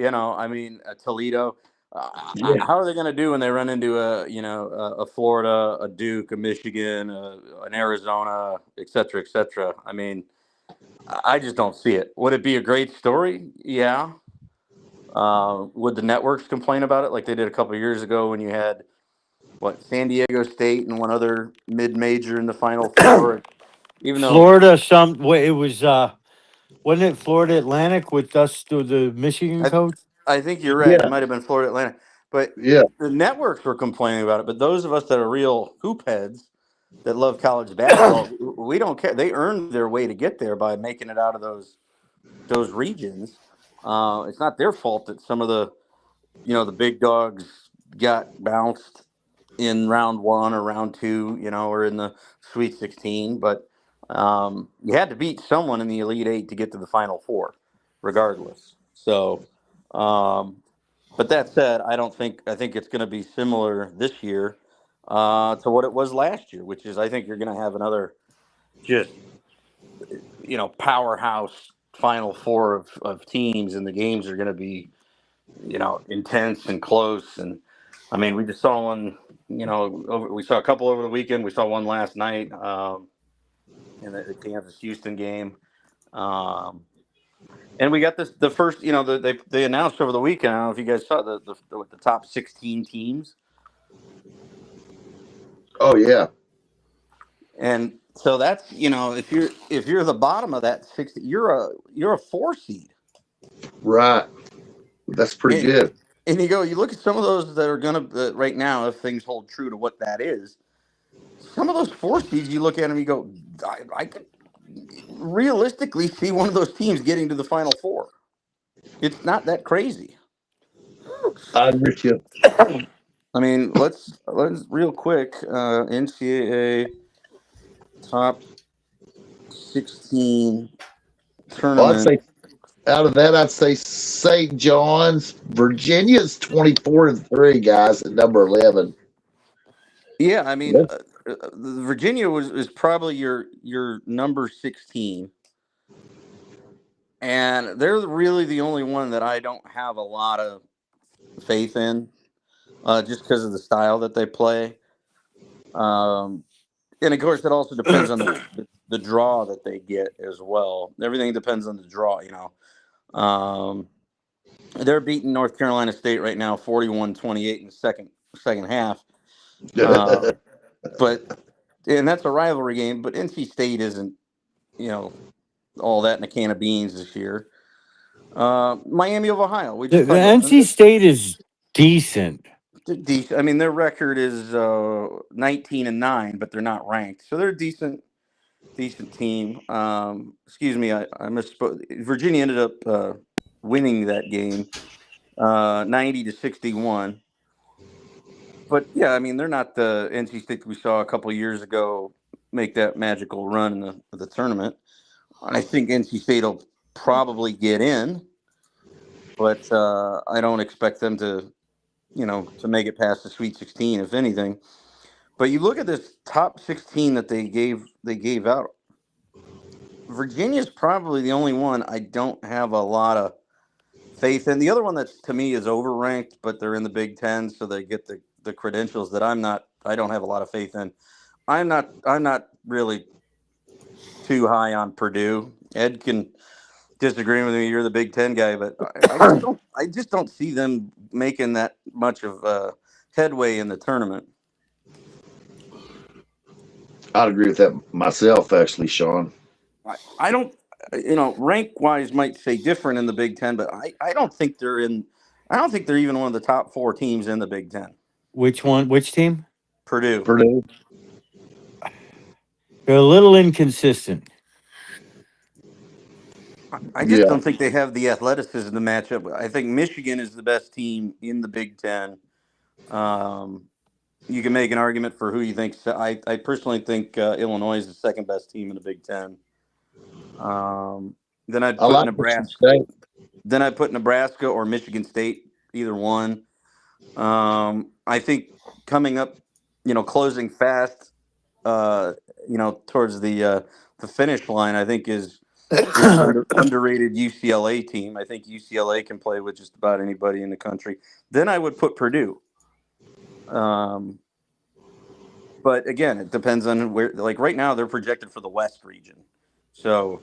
Toledo. How are they going to do when they run into a Florida, a Duke, a Michigan, an Arizona, et cetera, et cetera? I mean, I just don't see it. Would it be a great story? Yeah. Would the networks complain about it like they did a couple of years ago when you had San Diego State and one other mid-major in the Final Four? Even though Florida, it was wasn't it Florida Atlantic with us to the Michigan coach? I think you're right. Yeah. It might have been Florida Atlantic. But Yeah. the networks were complaining about it. But those of us that are real hoop heads that love college basketball, we don't care. They earned their way to get there by making it out of those regions. It's not their fault that some of the big dogs got bounced in round one or round two, or in the Sweet 16. But you had to beat someone in the Elite Eight to get to the Final Four. regardless. So, but that said, I think it's going to be similar this year to what it was last year, which is I think you're going to have another just powerhouse Final Four of teams, and the games are going to be intense and close. And I mean, we just saw one. We saw a couple over the weekend. We saw one last night in the Kansas Houston game. And we got the first. They announced over the weekend. I don't know if you guys saw the top 16 teams. Oh yeah. And so that's if you're the bottom of that 60, you're a 4 seed. Right. That's pretty good. And you look at some of those that are gonna right now, if things hold true to what that is. Some of those 4 seeds, you look at them, you go, I could realistically see one of those teams getting to the Final Four. It's not that crazy. I agree with you. I mean, let's real quick. NCAA top 16 tournament. Well, I'd say out of that, I'd say St. John's. Virginia's 24-3, guys, at number 11. Yeah, I mean, Virginia is probably your number 16, and they're really the only one that I don't have a lot of faith in, just because of the style that they play. And of course, it also depends on the draw that they get as well. Everything depends on the draw, They're beating North Carolina State right now, 41-28 in the second half. And that's a rivalry game, but NC State isn't, all that in a can of beans this year. Miami of Ohio. The NC State is decent. I mean, their record is 19-9, but they're not ranked, so they're a decent team. Excuse me, I misspoke. Virginia ended up winning that game, 90-61. But yeah, I mean, they're not the NC State we saw a couple of years ago make that magical run in the tournament. I think NC State will probably get in, but I don't expect them to make it past the Sweet 16, if anything. But you look at this top 16 that they gave out. Virginia's probably the only one I don't have a lot of faith in. The other one that to me is overranked, but they're in the Big Ten, so they get the credentials that I don't have a lot of faith in. I'm not really too high on Purdue. Ed can disagree with me. You're the Big Ten guy, but I just don't see them making that much of headway in the tournament. I'd agree with that myself, actually, Sean. I don't, rank wise might say different in the Big Ten, but I don't think they're even one of the top 4 teams in the Big Ten. Which one? Which team? Purdue. They're a little inconsistent. I just don't think they have the athleticism to match up. I think Michigan is the best team in the Big Ten. You can make an argument for who you think. I personally think Illinois is the second best team in the Big Ten. Then I'd put Nebraska. Then I'd put Nebraska or Michigan State, either one. I think coming up, closing fast, towards the finish line, I think is underrated UCLA team. I think UCLA can play with just about anybody in the country. Then I would put Purdue. But again, it depends on where. Like right now, they're projected for the West region, so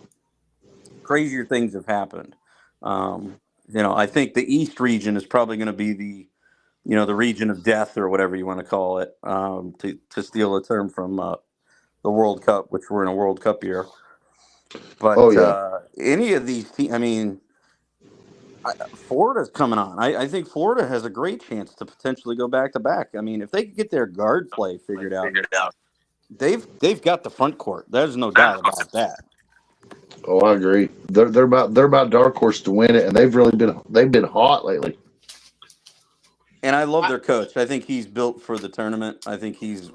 crazier things have happened. I think the East region is probably going to be the region of death or whatever you want to call it, to steal a term from the World Cup, which we're in a World Cup year. But any of these teams, I mean, Florida's coming on. I think Florida has a great chance to potentially go back to back. I mean, if they could get their guard play figured out, they've got the front court. There's no doubt about that. Oh, I agree. They're about dark horse to win it, and they've been hot lately. And I love their coach. I think he's built for the tournament. I think he's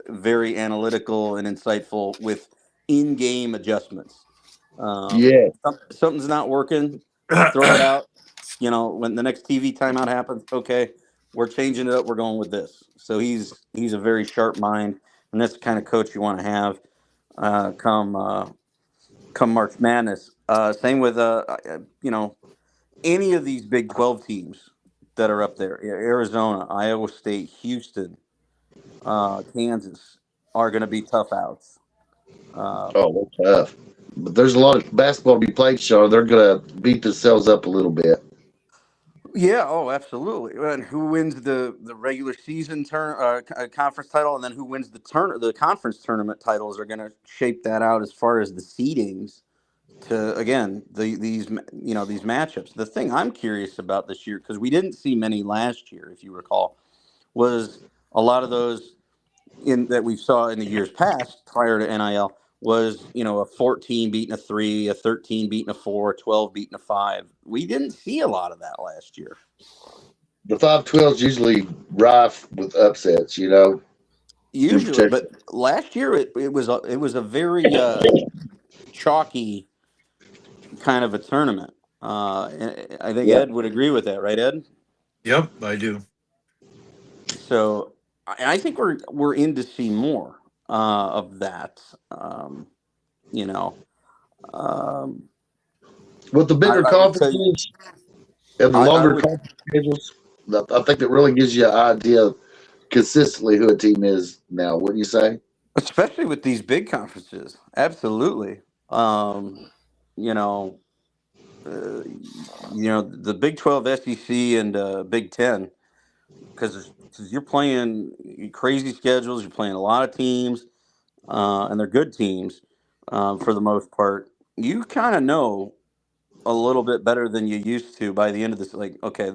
very analytical and insightful with in-game adjustments. Something's not working. throw it out. You know, when the next TV timeout happens, okay, we're changing it up. We're going with this. So he's a very sharp mind, and that's the kind of coach you want to have come March Madness. Same with you know, any of these Big 12 teams that are up there, Arizona, Iowa State, Houston, Kansas, are going to be tough outs. Oh, they're tough. But there's a lot of basketball to be played, Sean. They're going to beat themselves up a little bit. Yeah, oh, absolutely. And who wins the regular season conference title, and then who wins the conference tournament titles are going to shape that out as far as the seedings to again these matchups. The thing I'm curious about this year, because we didn't see many last year, if you recall, was a lot of those that we saw in the years past prior to NIL was, you know, a 14 beating a 3, a 13 beating a 4, a 12 beating a 5. We didn't see a lot of that last year. The 5-12 is usually rife with upsets, you know. Usually, but last year it was a very chalky kind of a tournament. And I think Ed would agree with that, right, Ed? Yep, I do. So I think we're in to see more of that. You know, with the bigger conferences and the longer conference schedules, I think that really gives you an idea consistently who a team is now. Wouldn't you say? Especially with these big conferences, absolutely. You know, the Big 12, SEC, and Big 10, because you're playing crazy schedules. You're playing a lot of teams, and they're good teams for the most part. You kind of know a little bit better than you used to by the end of this. Like, okay,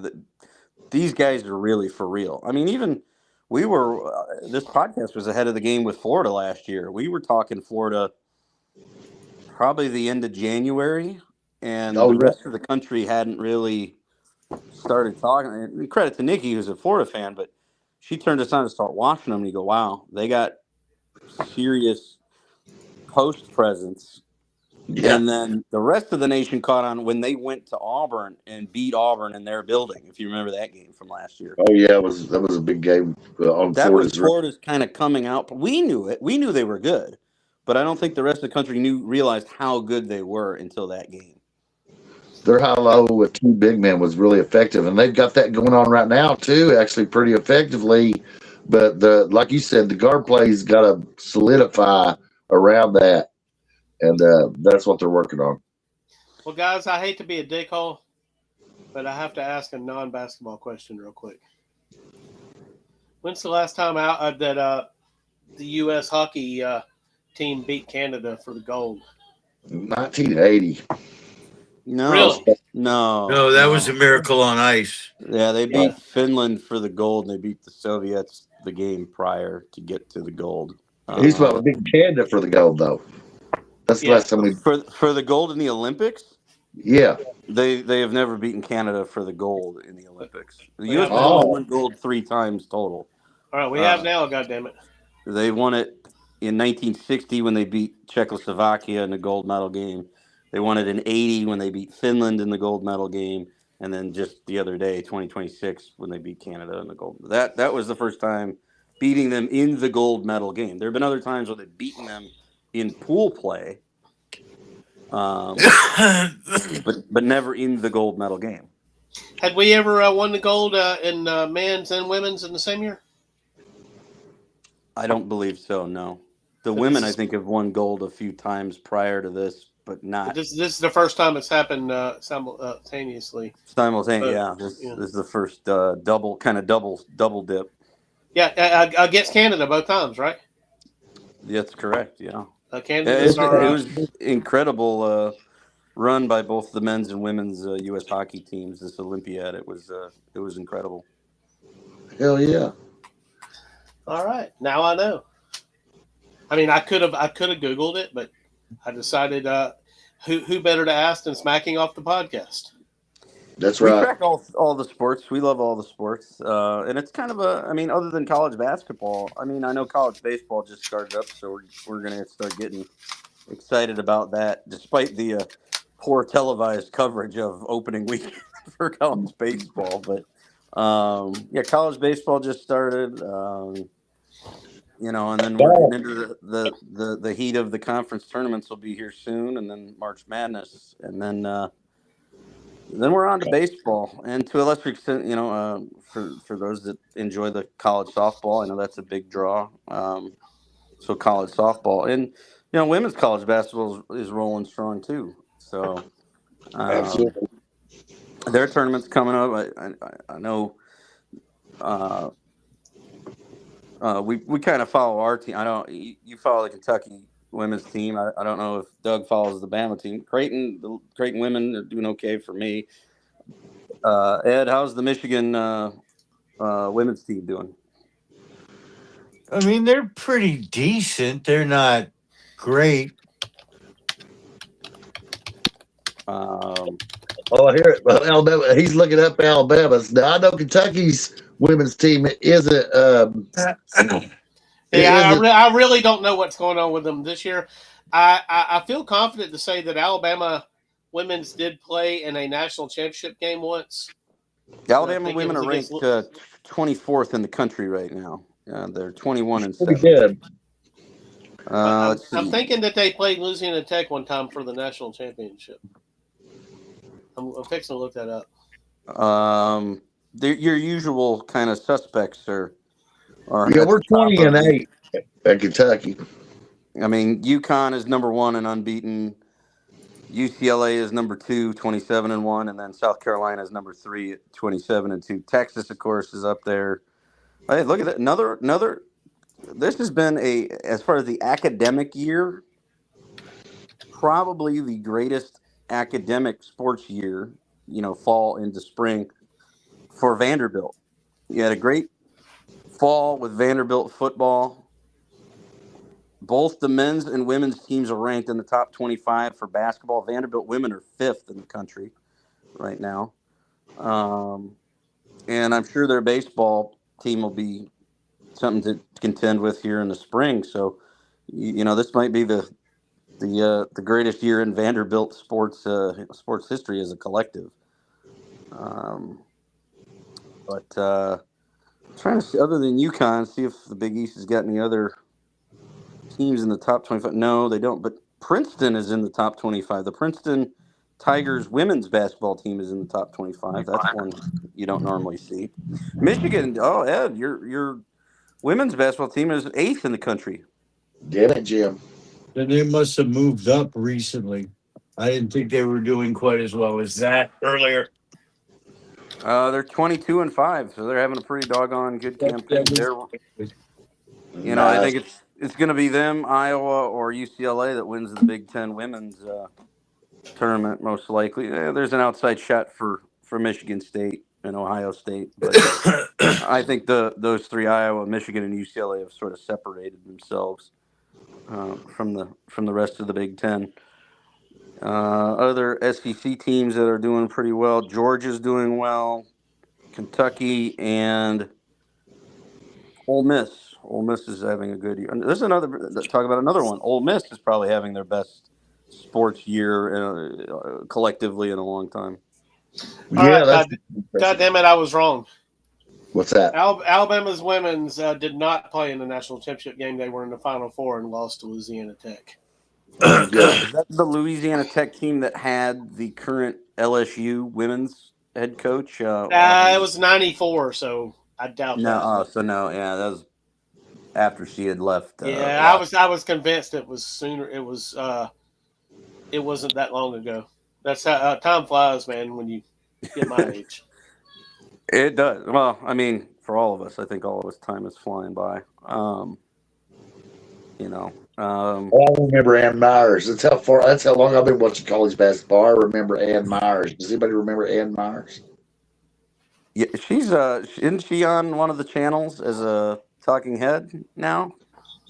these guys are really for real. I mean, even we were. This podcast was ahead of the game with Florida last year. We were talking Florida probably the end of January, and the rest of the country hadn't really started talking. And credit to Nikki, who's a Florida fan, but she turned us on to start watching them, and you go, wow, they got serious post presence. Yeah. And then the rest of the nation caught on when they went to Auburn and beat Auburn in their building. If you remember that game from last year. Oh yeah, that was a big game on Florida's kind of coming out. We knew it. We knew they were good, but I don't think the rest of the country realized how good they were until that game. Their high-low with two big men was really effective, and they've got that going on right now too, actually pretty effectively. But like you said, the guard play's got to solidify around that. And that's what they're working on. Well, guys, I hate to be a dickhole, but I have to ask a non-basketball question real quick. When's the last time that the U.S. hockey team beat Canada for the gold? 1980. No, really? No, that was a Miracle on Ice. Yeah, they beat Finland for the gold, and they beat the Soviets the game prior to get to the gold. He's about to beat Canada for the gold, though. That's the last time we for the gold in the Olympics. Yeah, they have never beaten Canada for the gold in the Olympics. The U.S. won gold 3 times total. All right, we have now. Goddammit. They won it in 1960 when they beat Czechoslovakia in the gold medal game. They won it in 80 when they beat Finland in the gold medal game, and then just the other day, 2026, when they beat Canada in the gold. That was the first time beating them in the gold medal game. There have been other times where they've beaten them in pool play, but never in the gold medal game. Had we ever won the gold in men's and women's in the same year? I don't believe so, no. The women, I think, have won gold a few times prior to this, but not. This is the first time it's happened simultaneously. Yeah. This is the first double dip. Yeah, against Canada both times, right? That's correct, yeah. Canada it was incredible run by both the men's and women's U.S. hockey teams. This Olympiad, it was incredible. Hell yeah! All right, now I know. I mean, I could have Googled it, but I decided who better to ask than Smacking Off the podcast. That's right. We track all the sports. We love all the sports, and it's kind of other than college basketball. I mean, I know college baseball just started up, so we're going to start getting excited about that. Despite the poor televised coverage of opening weekend for college baseball. But yeah, college baseball just started. You know, and then we're getting into the heat of the conference tournaments will be here soon, and then March Madness, and then we're on to baseball, and to a lesser extent, you know, for those that enjoy the college softball, I know that's a big draw. So college softball, and you know, women's college basketball is rolling strong too. So Absolutely. their tournament's coming up. I know. We kind of follow our team. I don't. You follow the Kentucky women's team. I don't know if Doug follows the Bama team. The Creighton women are doing okay for me. Ed, how's the Michigan women's team doing? I mean, they're pretty decent. They're not great. Oh, here, Alabama. He's looking up Alabama's. Now I know Kentucky's women's team isn't. I really don't know what's going on with them this year. I feel confident to say that Alabama women's did play in a national championship game once. Alabama women are ranked 24th in the country right now. They're 21-7. Pretty good. I'm thinking that they played Louisiana Tech one time for the national championship. I'm fixing to look that up. Your usual kind of suspects are yeah, we're 20-8 at Kentucky. I mean, UConn is number 1 and unbeaten. UCLA is number 2, 27-1, and then South Carolina is number 3 at 27-2. Texas, of course, is up there. Hey, look at that! Another. This has been as far as the academic year, probably the greatest academic sports year. You know, fall into spring for Vanderbilt. You had a great fall with Vanderbilt football. Both the men's and women's teams are ranked in the top 25 for basketball. Vanderbilt women are 5th in the country right now. And I'm sure their baseball team will be something to contend with here in the spring. So, you know, this might be the greatest year in Vanderbilt sports history as a collective. But trying to see, other than UConn, see if the Big East has got any other teams in the top 25. No, they don't. But Princeton is in the top 25. The Princeton Tigers women's basketball team is in the top 25. That's one you don't normally see. Michigan. Oh, Ed, your women's basketball team is 8th in the country. Damn it, Jim. Then they must have moved up recently. I didn't think they were doing quite as well as that earlier. They're 22-5, so they're having a pretty doggone good campaign. You know, I think it's going to be them, Iowa, or UCLA that wins the Big Ten women's tournament, most likely. There's an outside shot for Michigan State and Ohio State, but I think those three, Iowa, Michigan, and UCLA, have sort of separated themselves from the rest of the Big Ten. Other SEC teams that are doing pretty well. Georgia's doing well. Kentucky and Ole Miss. Ole Miss is having a good year. And there's talk about another one. Ole Miss is probably having their best sports year collectively in a long time. God damn it, I was wrong. What's that? Alabama's women's did not play in the national championship game. They were in the Final Four and lost to Louisiana Tech. Is that the Louisiana Tech team that had the current LSU women's head coach? It was 94, so I doubt that. That was after she had left. I was convinced it was sooner. It wasn't that long ago. That's how time flies, man, when you get my age. It does. Well, I mean, for all of us, I think all of us, time is flying by. I remember Ann Myers. That's how long I've been watching college basketball. I remember Ann Myers. Does anybody remember Ann Myers? Yeah, isn't she on one of the channels as a talking head now?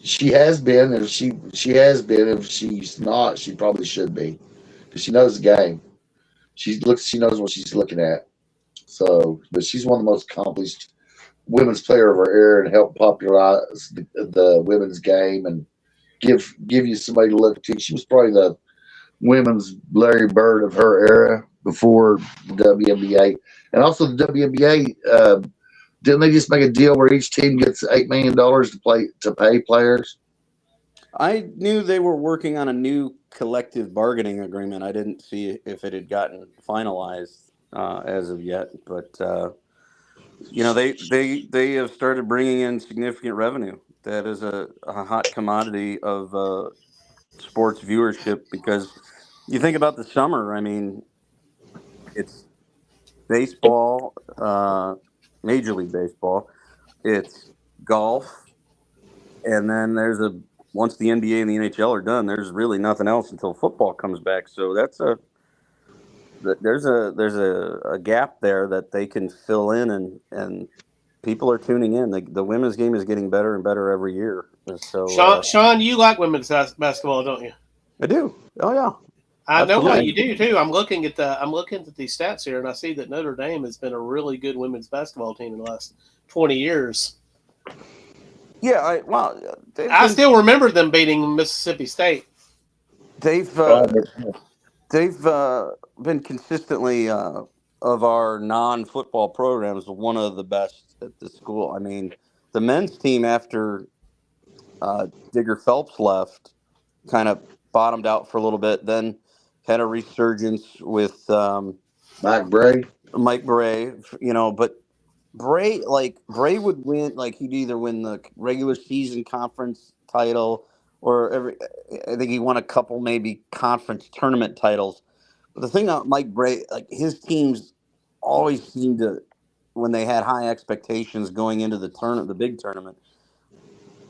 She has been. If she has been. If she's not, she probably should be, because she knows the game. She knows what she's looking at. So, but she's one of the most accomplished women's player of our era and helped popularize the women's game and give you somebody to look to. She was probably women's Larry Bird of her era before the WNBA, and also the WNBA. Didn't they just make a deal where each team gets $8 million to pay players? I knew they were working on a new collective bargaining agreement. I didn't see if it had gotten finalized as of yet, but they have started bringing in significant revenue. That is a hot commodity of sports viewership, because you think about the summer. I mean, it's baseball, Major League Baseball. It's golf, and then once the NBA and the NHL are done, there's really nothing else until football comes back. So there's a gap there that they can fill in, and people are tuning in. The women's game is getting better and better every year. So Sean, you like women's basketball, don't you? I do. Oh yeah. I know Absolutely. what you do too. I'm looking at these stats here, and I see that Notre Dame has been a really good women's basketball team in the last 20 years. Yeah, I still remember them beating Mississippi State. They've been consistently of our non-football programs one of the best at the school. I mean, the men's team after Digger Phelps left kind of bottomed out for a little bit, then had a resurgence with Mike Bray. But Bray would win, like he'd either win the regular season conference title or I think he won a couple maybe conference tournament titles. But the thing about Mike Bray, like his teams always seemed to, when they had high expectations going into the big tournament,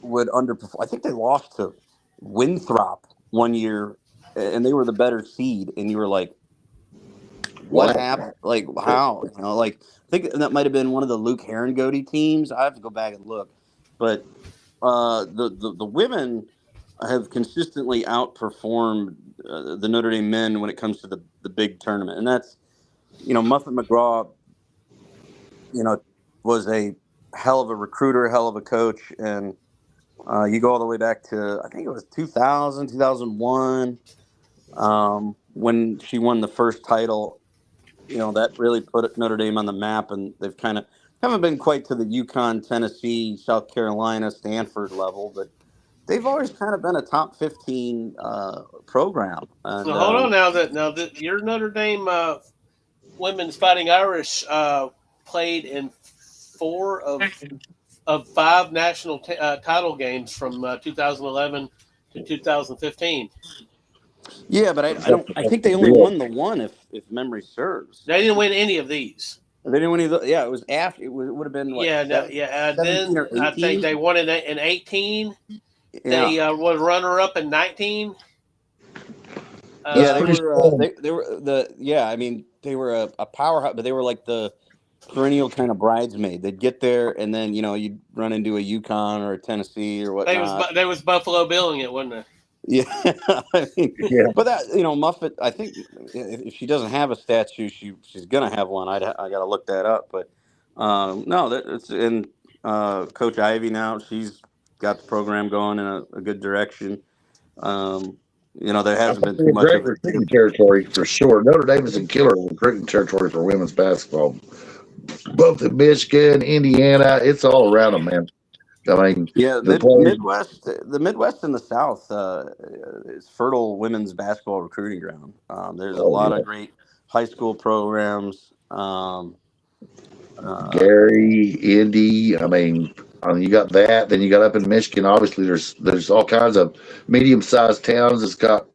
would underperform. I think they lost to Winthrop one year, and they were the better seed, and you were like, what happened? Like, how? I think that might have been one of the Luke Herringody teams. I have to go back and look. But the women have consistently outperformed the Notre Dame men when it comes to the big tournament. And that's, Muffet McGraw, was a hell of a recruiter, hell of a coach. And you go all the way back to, I think it was 2001, when she won the first title. That really put Notre Dame on the map, and they've kind of haven't been quite to the UConn, Tennessee, South Carolina, Stanford level, but they've always kind of been a top 15 program. And, so hold on now that your Notre Dame women's Fighting Irish played in 4 of 5 national title games from 2011 to 2015. Yeah, but I think they only won the one, if memory serves. They didn't win any of these. They didn't win either. Yeah, it was after. It would have been. What, Then I think they won in 18. Yeah. They was runner up in 19. They were. I mean, they were a powerhouse, but they were like the perennial kind of bridesmaid. They'd get there, and then you'd run into a UConn or a Tennessee or whatnot. They was Buffalo Billing it, wasn't it? Yeah, but that Muffet. I think if she doesn't have a statue, she's gonna have one. I got to look that up. But no, it's in Coach Ivy now. She's got the program going in a good direction. There hasn't been too much great recruiting territory for sure. Notre Dame is in killer recruiting territory for women's basketball. Both in Michigan, Indiana, it's all around them, man. I mean, the Midwest and the South is fertile women's basketball recruiting ground. There's a lot of great high school programs. Gary, Indy. I mean, you got that. Then you got up in Michigan. Obviously, there's all kinds of medium-sized towns that's got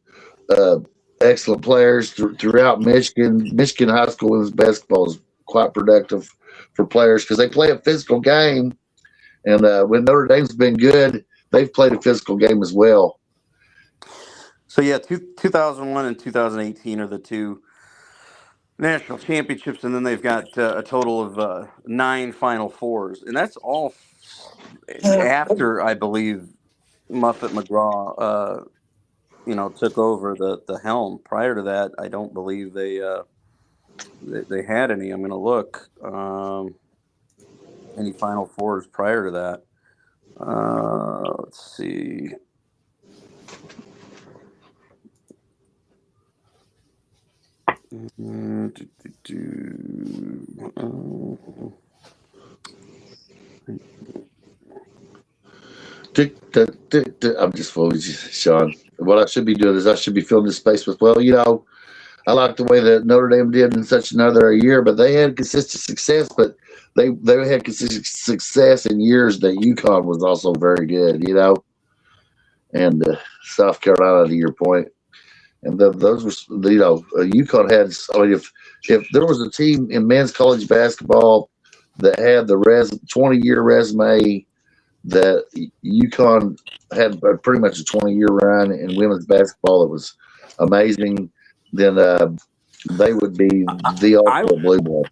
excellent players throughout Michigan. Michigan high school women's basketball is quite productive for players because they play a physical game. And when Notre Dame's been good, they've played a physical game as well. So, 2001 and 2018 are the 2 national championships, and then they've got a total of 9 Final Fours. And that's all after, I believe, Muffet McGraw, took over the helm. Prior to that, I don't believe they had any. I'm going to look. Any Final Fours prior to that. Let's see. I'm just fooling you, Sean. What I should be doing is I should be filling this space with, well, I like the way that Notre Dame did in such another year, but they had consistent success, but they had consistent success in years that UConn was also very good, and South Carolina, to your point. And those were, UConn had, I mean, if there was a team in men's college basketball that had the 20-year resume that UConn had pretty much a 20-year run in women's basketball that was amazing, then they would be the ultimate blue ball.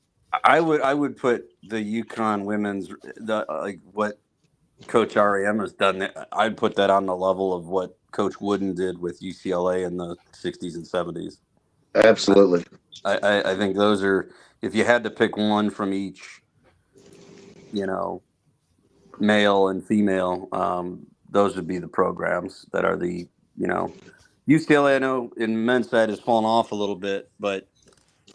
I would put the UConn women's like what Coach REM has done. I'd put that on the level of what Coach Wooden did with UCLA in the 60s and 70s. Absolutely. I think those are, if you had to pick one from each, male and female, those would be the programs that are the, UCLA, I know in men's side has fallen off a little bit, but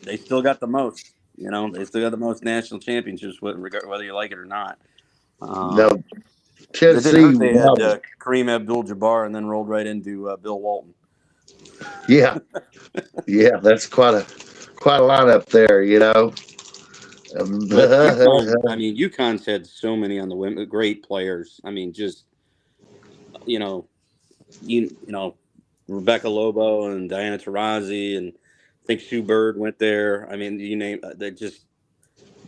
they still got the most, they still got the most national championships, whether you like it or not. Now, Tennessee, they had Kareem Abdul-Jabbar and then rolled right into Bill Walton. Yeah, that's quite a lineup there, UConn's had so many on the women, great players. I mean, just Rebecca Lobo and Diana Taurasi, and I think Sue Bird went there. I mean, you name, they just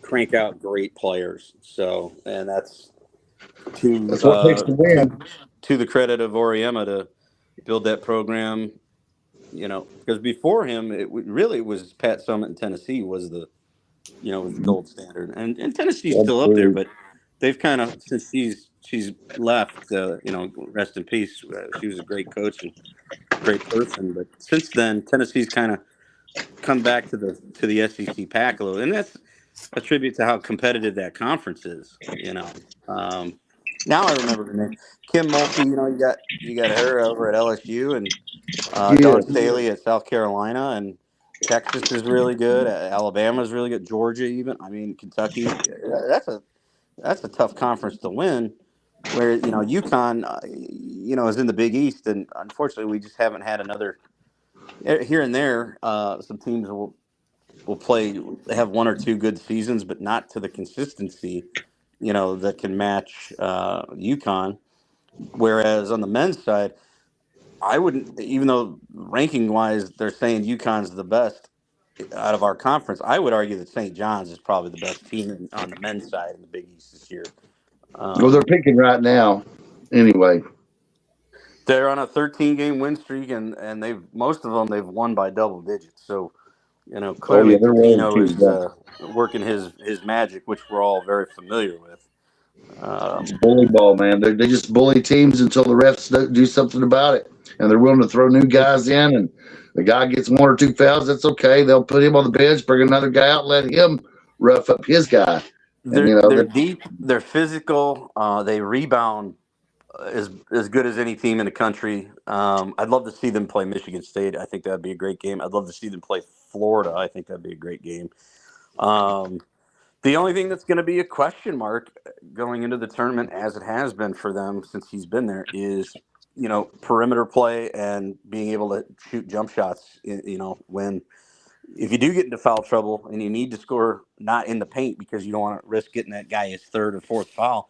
crank out great players. So, and that's what it takes to win. To the credit of Oriema to build that program. Because before him, it really was Pat Summitt in Tennessee was the gold standard, and Tennessee's still up there, but they've kind of, since she's left, rest in peace. She was a great coach and great person, but since then Tennessee's kind of come back to the SEC pack a little, and that's a tribute to how competitive that conference is. Now I remember her name, Kim Mulkey. You got her over at LSU, and Dawn Staley at South Carolina, and Texas is really good. Alabama is really good. Georgia, even. I mean, Kentucky. That's a tough conference to win. Where UConn, is in the Big East, and unfortunately, we just haven't had another. Here and there, some teams will play. They have one or two good seasons, but not to the consistency, that can match UConn. Whereas on the men's side, I wouldn't, even though ranking wise they're saying UConn's the best out of our conference, I would argue that St. John's is probably the best team on the men's side in the Big East this year. Well, they're picking right now, anyway. They're on a 13-game win streak, and most of them they've won by double digits. So, clearly Pitino is working his magic, which we're all very familiar with. It's bully ball, man. They just bully teams until the refs do something about it, and they're willing to throw new guys in. And the guy gets one or two fouls, that's okay. They'll put him on the bench, bring another guy out, let him rough up his guy. They're deep. They're physical. They rebound as good as any team in the country. I'd love to see them play Michigan State. I think that'd be a great game. I'd love to see them play Florida. I think that'd be a great game. The only thing that's going to be a question mark going into the tournament, as it has been for them since he's been there, is perimeter play and being able to shoot jump shots. When if you do get into foul trouble and you need to score not in the paint because you don't want to risk getting that guy his third or fourth foul,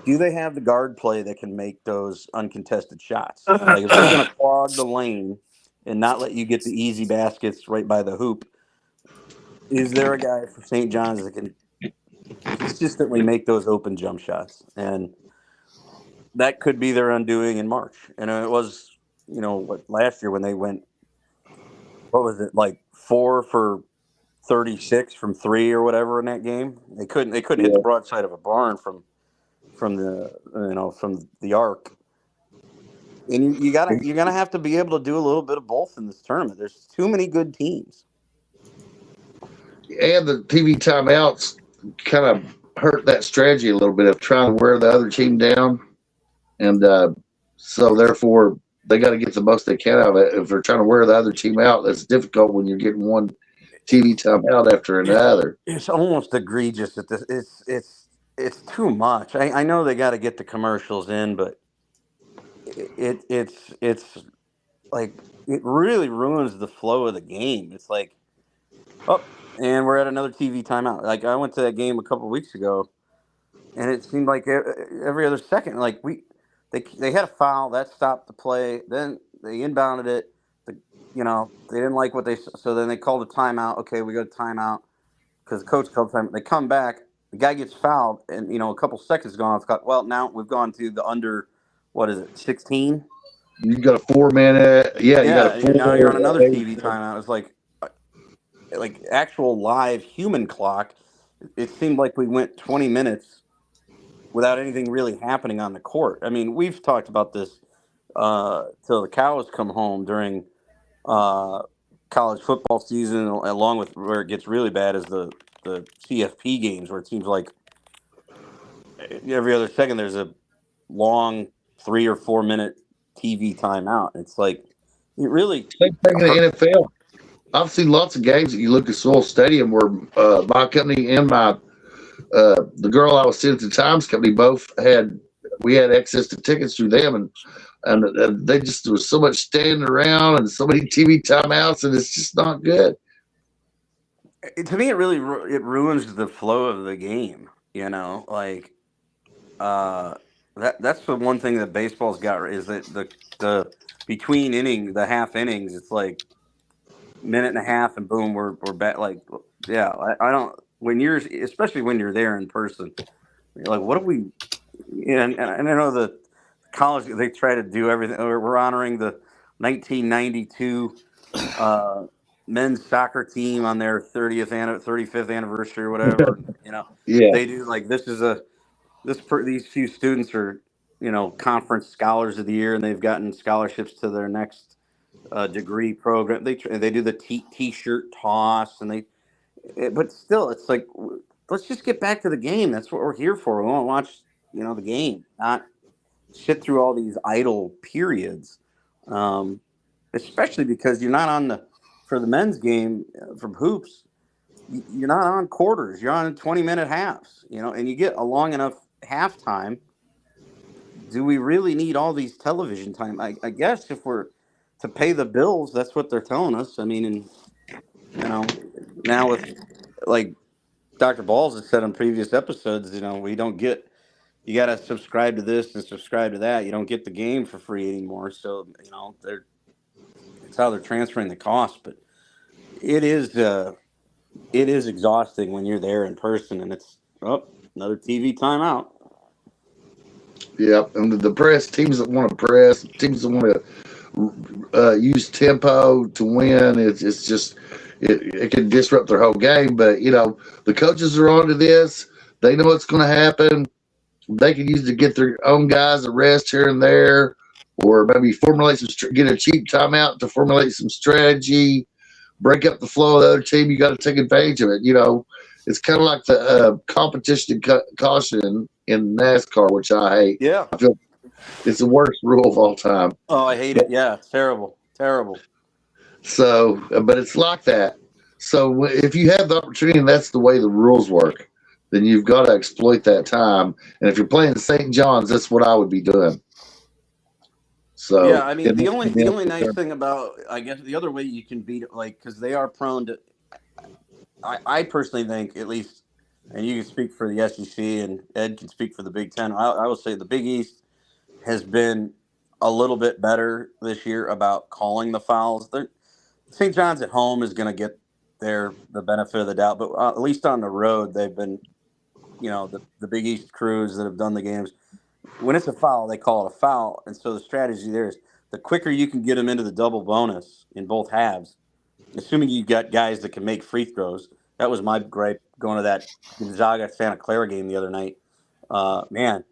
do they have the guard play that can make those uncontested shots? Like if they're going to clog the lane and not let you get the easy baskets right by the hoop, is there a guy for St. John's that can consistently make those open jump shots? And that could be their undoing in March. And it was, last year when they went, what was it, like 4 for 36 from 3 or whatever in that game? They couldn't hit the broadside of a barn from the arc. And you're gonna have to be able to do a little bit of both in this tournament. There's too many good teams. And the TV timeouts kind of hurt that strategy a little bit of trying to wear the other team down. And so therefore, they got to get the most they can out of it. If they're trying to wear the other team out, that's difficult when you're getting one TV time out after another. It's almost egregious at this. It's too much. I know they got to get the commercials in, but it's like it really ruins the flow of the game. It's like, oh, and we're at another TV timeout. Like I went to that game a couple weeks ago, and it seemed like every other second, like they had a foul that stopped the play. Then they inbounded it. They didn't like what so then they called a timeout. Okay, we got a timeout because the coach called time. They come back. The guy gets fouled, and a couple seconds gone off. Well, now we've gone to the under. What is it? 16. You got a 4-minute. Yeah, you got a 4. Now you're on another TV timeout. It's like actual live human clock. It seemed like we went 20 minutes without anything really happening on the court. I mean, we've talked about this till the cows come home during college football season, along with where it gets really bad is the CFP games, where it seems like every other second there's a long 3 or 4 minute TV timeout. It's like it really. Same thing in the NFL. I've seen lots of games that you look at Soul Stadium where my company and the girl I was sitting at the Times company both we had access to tickets through them, and they just, there was so much standing around and so many TV timeouts, and it's just not good. To me, it really it ruins the flow of the game. Like that's the one thing that baseball's got is that the between the half innings, it's like minute and a half, and boom, we're back. Like, yeah, I don't especially when you're there in person, you're like, what do we? And I know the college, they try to do everything. We're honoring the 1992 men's soccer team on their 35th anniversary or whatever. Yeah. They do like these few students are conference scholars of the year, and they've gotten scholarships to their next degree program. They do the t-shirt toss, but still, it's like, let's just get back to the game. That's what we're here for. We want to watch the game, not sit through all these idle periods. Especially because you're not for the men's game from hoops, you're not on quarters. You're on 20-minute halves, and you get a long enough halftime. Do we really need all these television time? I guess if we're to pay the bills, that's what they're telling us. I mean, now with like Dr. Balls has said on previous episodes, we don't get. You got to subscribe to this and subscribe to that. You don't get the game for free anymore. So it's how they're transferring the cost. But it is exhausting when you're there in person, and it's another TV timeout. Yeah, and the press teams that want to press, teams that want to use tempo to win. It's just it can disrupt their whole game. But the coaches are onto this. They know what's going to happen. They can use it to get their own guys a rest here and there, or maybe get a cheap timeout to formulate some strategy, break up the flow of the other team. You got to take advantage of it. It's kind of like the competition caution in NASCAR, which I hate. Yeah, I feel it's the worst rule of all time. Oh, I hate it. Yeah, it's terrible. So, but it's like that. So if you have the opportunity, and that's the way the rules work, then you've got to exploit that time. And if you're playing St. John's, that's what I would be doing. So yeah, I mean, the only nice thing about, I guess, the other way you can beat it, like, because they are prone to. I personally think, at least, and you can speak for the SEC, and Ed can speak for the Big Ten. I will say the Big East has been a little bit better this year about calling the fouls. St. John's at home is going to get the benefit of the doubt, but at least on the road, they've been. The Big East crews that have done the games, when it's a foul, they call it a foul. And so the strategy there is the quicker you can get them into the double bonus in both halves, assuming you got guys that can make free throws. That was my gripe going to that Gonzaga Santa Clara game the other night. Man,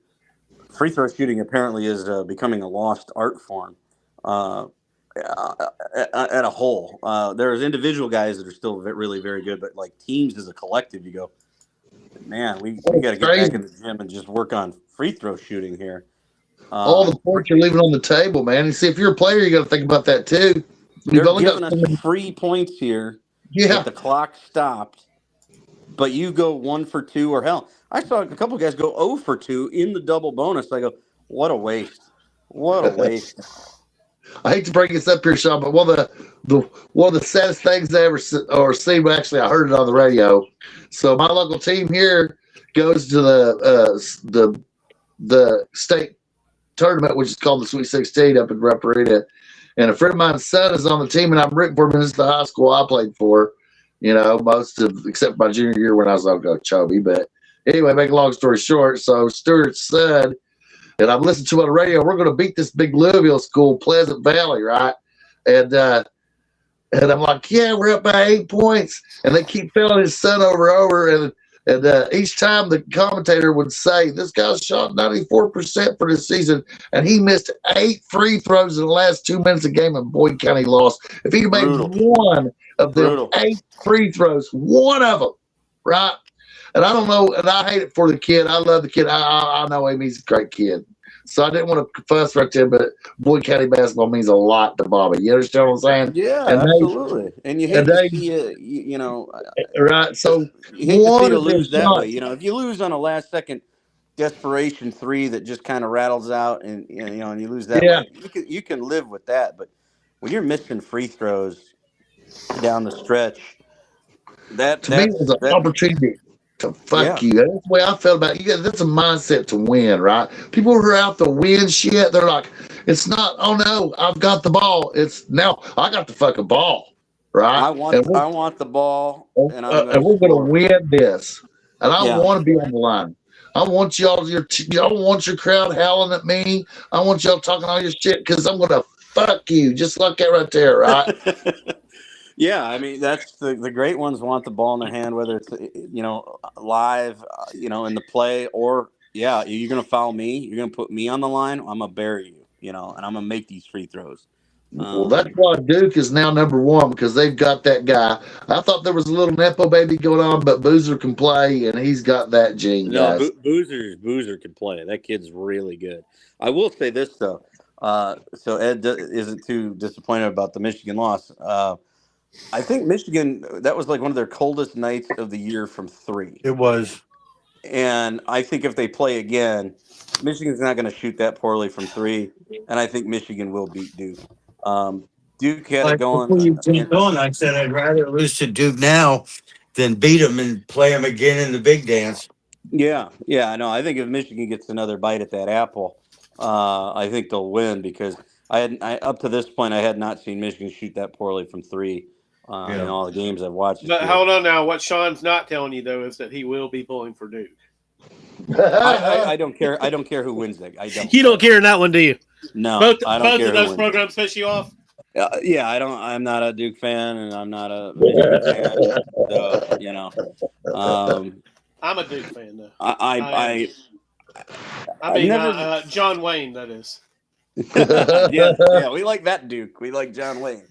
free throw shooting apparently is becoming a lost art form at a whole. There's individual guys that are still really very good, but like teams as a collective, you go, man, we got to get back in the gym and just work on free throw shooting here. All the points you're leaving on the table, man. And see, if you're a player, you got to think about that too. They're You've only giving got us free points here. Yeah. That the clock stopped, but you go 1 for 2, or hell, I saw a couple guys go 0 for 2 in the double bonus. I go, what a waste! What a waste! I hate to bring this up here, Sean, but one of the saddest things I ever seen. Actually, I heard it on the radio. So my local team here goes to the state tournament, which is called the Sweet 16 up in Rupp-Arena. And a friend of mine's son is on the team, and I'm rooting for him. And it's the high school I played for, except my junior year when I was on Chubby. But anyway, make a long story short, so Stewart's son, and I'm listening to him on the radio, we're going to beat this big Louisville school, Pleasant Valley, right? And I'm like, yeah, we're up by 8 points. And they keep failing his son over and over. And each time the commentator would say, this guy shot 94% for this season, and he missed 8 free throws in the last 2 minutes of the game, and Boyd County lost. If he made one of them 8 free throws, one of them, right? And I don't know, and I hate it for the kid. I love the kid. I know him. He's a great kid. So I didn't want to fuss right there, but Boyd County basketball means a lot to Bobby. You understand what I'm saying? Yeah, and absolutely. And you hate to see right. So you hate to see you lose that way. If you lose on a last second desperation 3 that just kind of rattles out, and and you lose that way, you can live with that. But when you're missing free throws down the stretch, to me it was an opportunity to fuck you. That's the way I felt about it. That's a mindset to win, right? People who are out to win shit, they're like, it's not, oh no, I've got the ball. It's now I got the fucking ball, right? I want the ball, and we're going to win this. And I want to be on the line. I want y'all want your crowd howling at me. I want y'all talking all your shit because I'm going to fuck you, just like that right there, right? Yeah, I mean that's the great ones want the ball in their hand, whether it's live, in the play, or you're gonna foul me, you're gonna put me on the line, I'm gonna bury you, and I'm gonna make these free throws. Well, that's why Duke is now number 1 because they've got that guy. I thought there was a little nepo baby going on, but Boozer can play, and he's got that gene. No, guys. Boozer can play. That kid's really good. I will say this though, so Ed isn't too disappointed about the Michigan loss. I think Michigan, that was like one of their coldest nights of the year from 3. It was. And I think if they play again, Michigan's not going to shoot that poorly from 3. And I think Michigan will beat Duke. Duke had it going. Before you came on, I said I'd rather lose to Duke now than beat them and play them again in the big dance. Yeah, I know. I think if Michigan gets another bite at that apple, I think they'll win because up to this point, I had not seen Michigan shoot that poorly from 3. In all the games I've watched. But hold on now. What Sean's not telling you though is that he will be pulling for Duke. I don't care. I don't care who wins that. I don't. You don't care in that one, do you? No. Both I don't care of those programs piss you off. Yeah, I don't. I'm not a Duke fan, and I'm not a Michigan fan. So I'm a Duke fan though. I mean, John Wayne. That is. yeah, we like that Duke. We like John Wayne.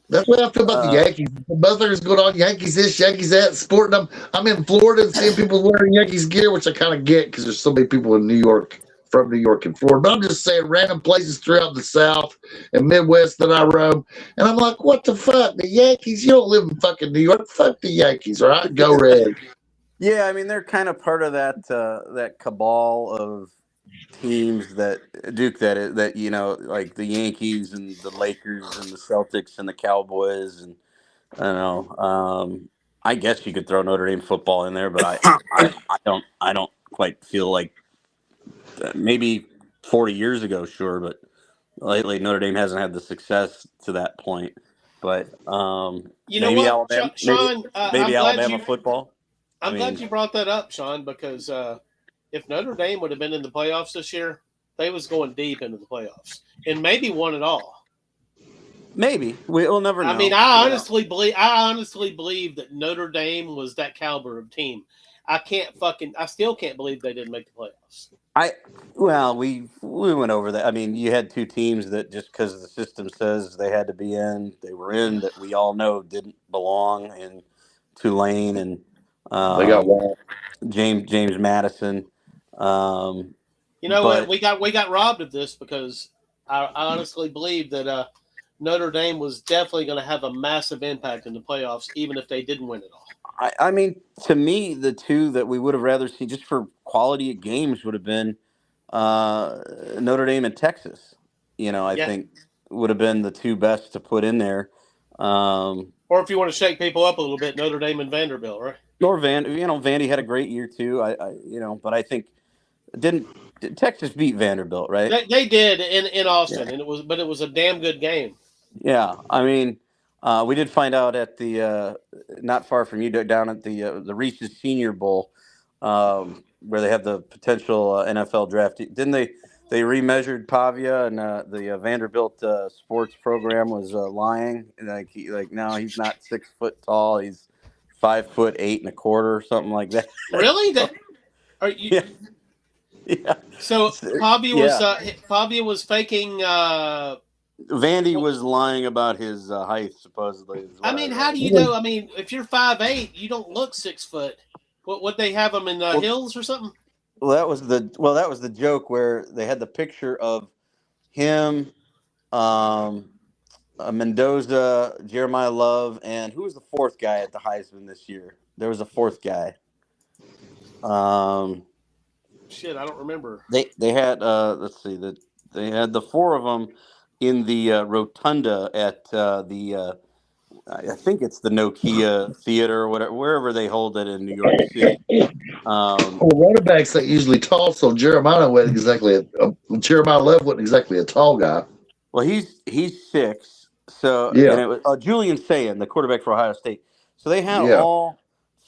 That's what I feel about the Yankees. The motherfuckers going on Yankees this, Yankees that, sporting them. I'm in Florida and seeing people wearing Yankees gear, which I kind of get because there's so many people in New York, from New York and Florida. But I'm just saying random places throughout the South and Midwest that I roam. And I'm like, what the fuck? The Yankees? You don't live in fucking New York. Fuck the Yankees, all right? Go Red. Yeah, I mean, they're kind of part of that cabal of teams that Duke that like the Yankees and the Lakers and the Celtics and the Cowboys, and I don't know. I guess you could throw Notre Dame football in there, but I don't quite feel like maybe 40 years ago, sure, but lately Notre Dame hasn't had the success to that point. But maybe what, Alabama, Sean? maybe Alabama football. I'm glad you brought that up, Sean, because if Notre Dame would have been in the playoffs this year, they was going deep into the playoffs and maybe won it all. Maybe we'll never know. I mean, I honestly believe that Notre Dame was that caliber of team. I still can't believe they didn't make the playoffs. We went over that. I mean, you had 2 teams that just because the system says they had to be in, they were in, that we all know didn't belong in Tulane and they got one. James Madison. You know what? But We got robbed of this because I honestly believe that Notre Dame was definitely going to have a massive impact in the playoffs, even if they didn't win it all. I mean, to me, the two that we would have rather seen just for quality of games would have been Notre Dame and Texas. I Yeah. think would have been the two best to put in there. Or if you want to shake people up a little bit, Notre Dame and Vanderbilt, right? Or Vandy had a great year too. But I think did Texas beat Vanderbilt, right? They did in Austin, and it was a damn good game. Yeah, I mean, we did find out at the not far from you down at the Reese's Senior Bowl, where they have the potential NFL draft. Didn't they remeasured Pavia and the Vanderbilt sports program was lying. Now he's not 6 foot tall. He's 5'8" and a quarter or something like that. Really? Are you? Yeah. So Pavia was faking. Vandy was lying about his height, supposedly. I mean, how do you know? I mean, if you're 5'8", you don't look 6 foot. What would they have them in the hills or something? Well, that was the joke where they had the picture of him, Mendoza, Jeremiah Love, and who was the fourth guy at the Heisman this year? There was a fourth guy. Shit, I don't remember. They had let's see, they had the four of them in the rotunda at I think it's the Nokia Theater or whatever, wherever they hold it in New York City. Running backs ain't usually tall, so Jeremiah Love wasn't exactly a tall guy. Well, he's 6. So Yeah. and it was Julian Sayin, the quarterback for Ohio State. So they had all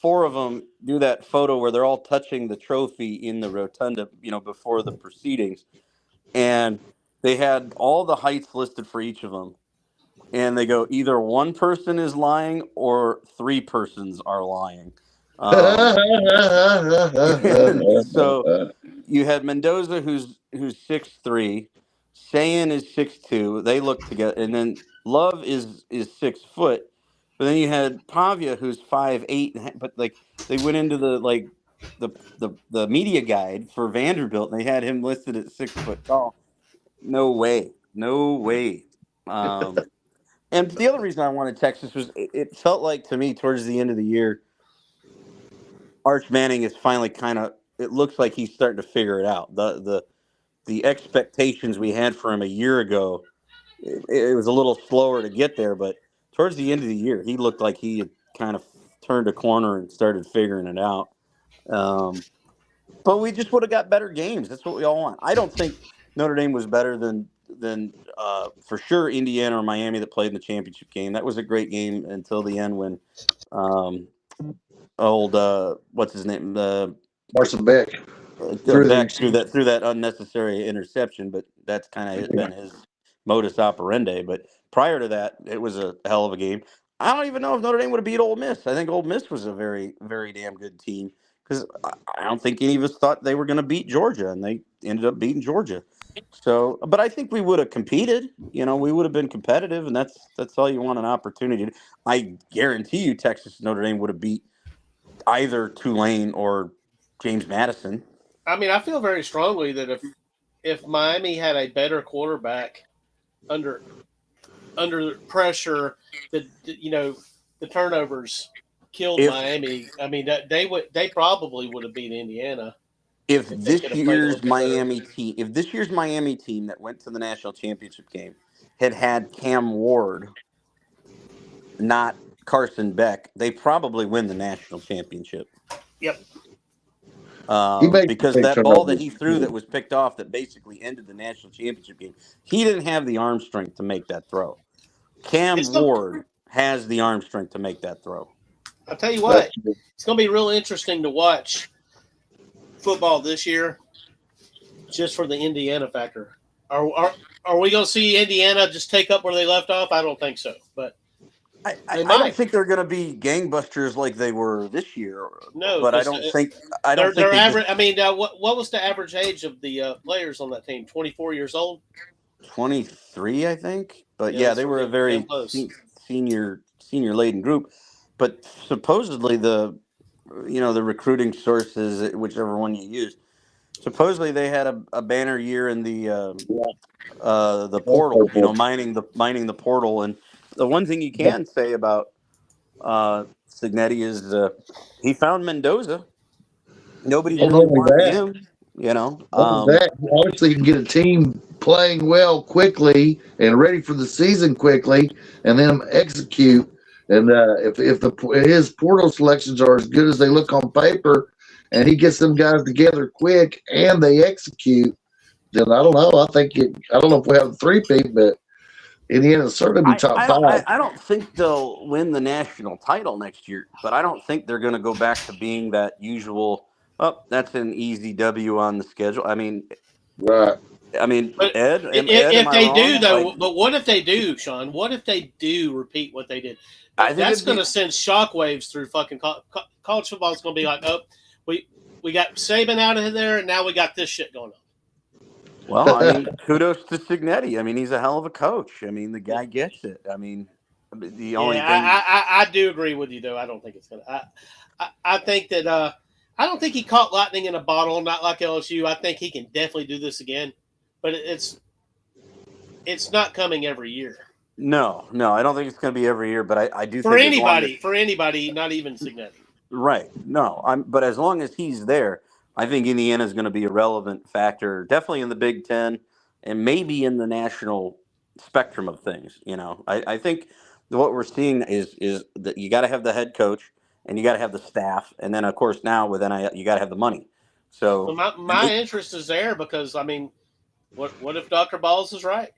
four of them do that photo where they're all touching the trophy in the rotunda, before the proceedings, and they had all the heights listed for each of them. And they go, either one person is lying or 3 persons are lying. So you had Mendoza, who's 6'3", Sayin is 6'2". They look together, and then Love is 6 foot. But then you had Pavia, who's 5'8", but they went into the media guide for Vanderbilt, and they had him listed at 6 foot tall. No way. And the other reason I wanted Texas was it felt like to me towards the end of the year, Arch Manning is finally it looks like he's starting to figure it out. The expectations we had for him a year ago, it was a little slower to get there, but towards the end of the year, he looked like he had kind of turned a corner and started figuring it out. But we just would have got better games. That's what we all want. I don't think Notre Dame was better than for sure Indiana or Miami that played in the championship game. That was a great game until the end when what's his name, Marson Beck threw that unnecessary interception, but that's kind of been his modus operandi. But prior to that, it was a hell of a game. I don't even know if Notre Dame would have beat Ole Miss. I think Ole Miss was a very, very damn good team because I don't think any of us thought they were going to beat Georgia, and they ended up beating Georgia. So, but I think we would have competed. We would have been competitive, and that's all you want, an opportunity. I guarantee you, Texas and Notre Dame would have beat either Tulane or James Madison. I mean, I feel very strongly that if Miami had a better quarterback under pressure, the turnovers killed Miami. I mean, they probably would have beat Indiana. If this year's Miami team that went to the national championship game had Cam Ward, not Carson Beck, they probably win the national championship. Yep. Because that ball that he threw that was picked off that basically ended the national championship game, he didn't have the arm strength to make that throw. Cam Ward has the arm strength to make that throw. I'll tell you what, it's going to be real interesting to watch football this year just for the Indiana factor. Are we going to see Indiana just take up where they left off? I don't think so, but I don't think they're going to be gangbusters like they were this year. No, but I don't think they're average. I mean, what was the average age of the players on that team? 24 years old. 23, I think. But yeah, they were a very senior laden group. But supposedly the recruiting sources, whichever one you use, Supposedly they had a banner year in the portal, mining the portal. And the one thing you can say about Signetti is he found Mendoza. Nobody's Not really only wanted that, him, not only that, obviously you can get a team playing well quickly and ready for the season quickly, and then execute. And if his portal selections are as good as they look on paper, and he gets them guys together quick and they execute, then I don't know. I don't know if we have a three-peat, but Indiana's certainly be top five. I don't think they'll win the national title next year, but I don't think they're going to go back to being that usual. Oh, that's an easy W on the schedule. I mean, right. I mean, But Ed. if they do, though, Like, but what if they do, Sean? What if they do repeat what they did? I think That's it'd going be- to send shockwaves through fucking college football. Is going to be like, oh, we got Saban out of there, and now we got this shit going on. well, I mean, kudos to Signetti. I mean, he's a hell of a coach. I mean, the guy gets it. I mean, the only thing. I do agree with you, though. I don't think it's going to. I think that I don't think he caught lightning in a bottle, not like LSU. I think he can definitely do this again, but it's not coming every year. No, I don't think it's going to be every year, but I do For think anybody, not even Signetti. right. No, but as long as he's there, I think Indiana is going to be a relevant factor, definitely in the Big Ten and maybe in the national spectrum of things. I think what we're seeing is that you got to have the head coach and you got to have the staff, and then of course now with NIL you got to have the money. So my interest is there because I mean, what if Dr. Balls is right?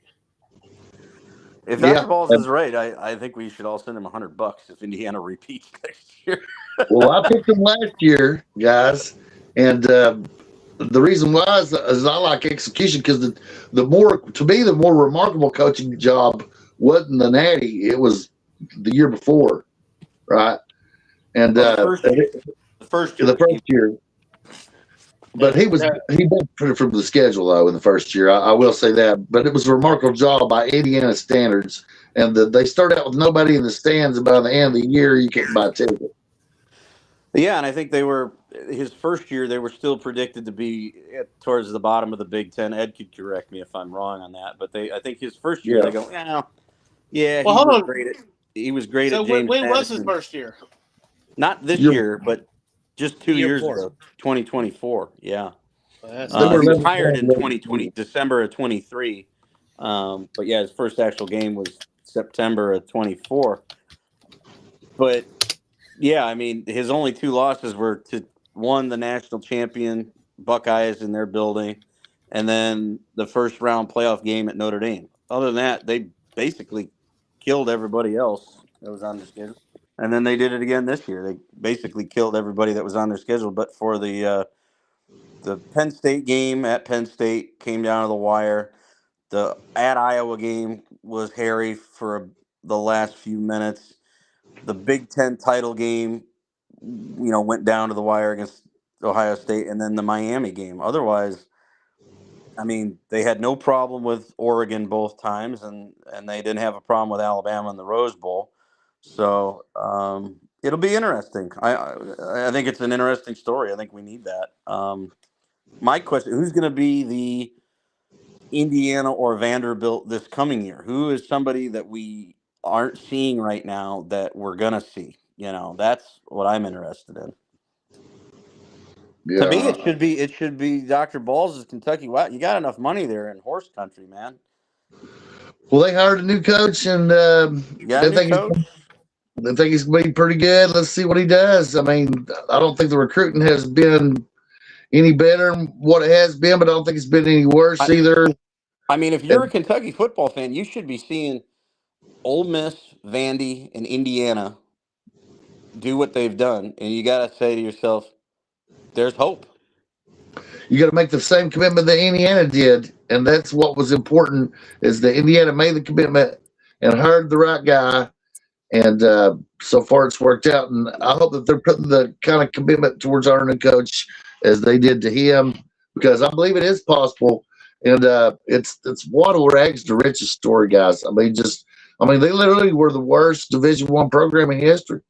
If Dr. Balls is right, I think we should all send him $100 if Indiana repeats next year. Well, I picked them last year, guys, and the reason why is I like execution because the more remarkable coaching job wasn't the Natty; it was the year before, right? And the first year. But he benefited from the schedule though in the first year. I will say that. But it was a remarkable job by Indiana standards, and they started out with nobody in the stands. And by the end of the year, you can't buy a ticket. Yeah, and I think his first year they were still predicted to be towards the bottom of the Big Ten. Ed could correct me if I'm wrong on that, but I think his first year they go, yeah. Well, hold on. He was great So at James when was his Madison. first year? Not this year, but just 2 Year years before. ago, 2024. Yeah, That's he was hired in 2020, December of 23. But yeah, his first actual game was September of 24. But yeah, I mean, his only two losses were to the national champion Buckeyes in their building, and then the first round playoff game at Notre Dame. Other than that, they basically killed everybody else that was on their schedule. And then they did it again this year. They basically killed everybody that was on their schedule, but for the Penn State game at Penn State came down to the wire. The at Iowa game was hairy for the last few minutes. The Big Ten title game, went down to the wire against Ohio State, and then the Miami game. Otherwise, I mean, they had no problem with Oregon both times, and they didn't have a problem with Alabama in the Rose Bowl. So it'll be interesting. I think it's an interesting story. I think we need that. My question: who's going to be the Indiana or Vanderbilt this coming year? Who is somebody that we aren't seeing right now that we're going to see? That's what I'm interested in. Yeah. To me, it should be Dr. Balls' Kentucky. Wow, you got enough money there in horse country, man. Well, they hired a new coach, and they think he's going to be pretty good. Let's see what he does. I mean, I don't think the recruiting has been any better than what it has been, but I don't think it's been any worse either. I mean, if you're a Kentucky football fan, you should be seeing Ole Miss, Vandy, and Indiana do what they've done, and you got to say to yourself, there's hope. You got to make the same commitment that Indiana did, and that's what was important. Is that Indiana made the commitment and hired the right guy, and so far it's worked out. And I hope that they're putting the kind of commitment towards our new coach as they did to him, because I believe it is possible. And it's one of rags to riches story, guys. I mean, they literally were the worst Division I program in history.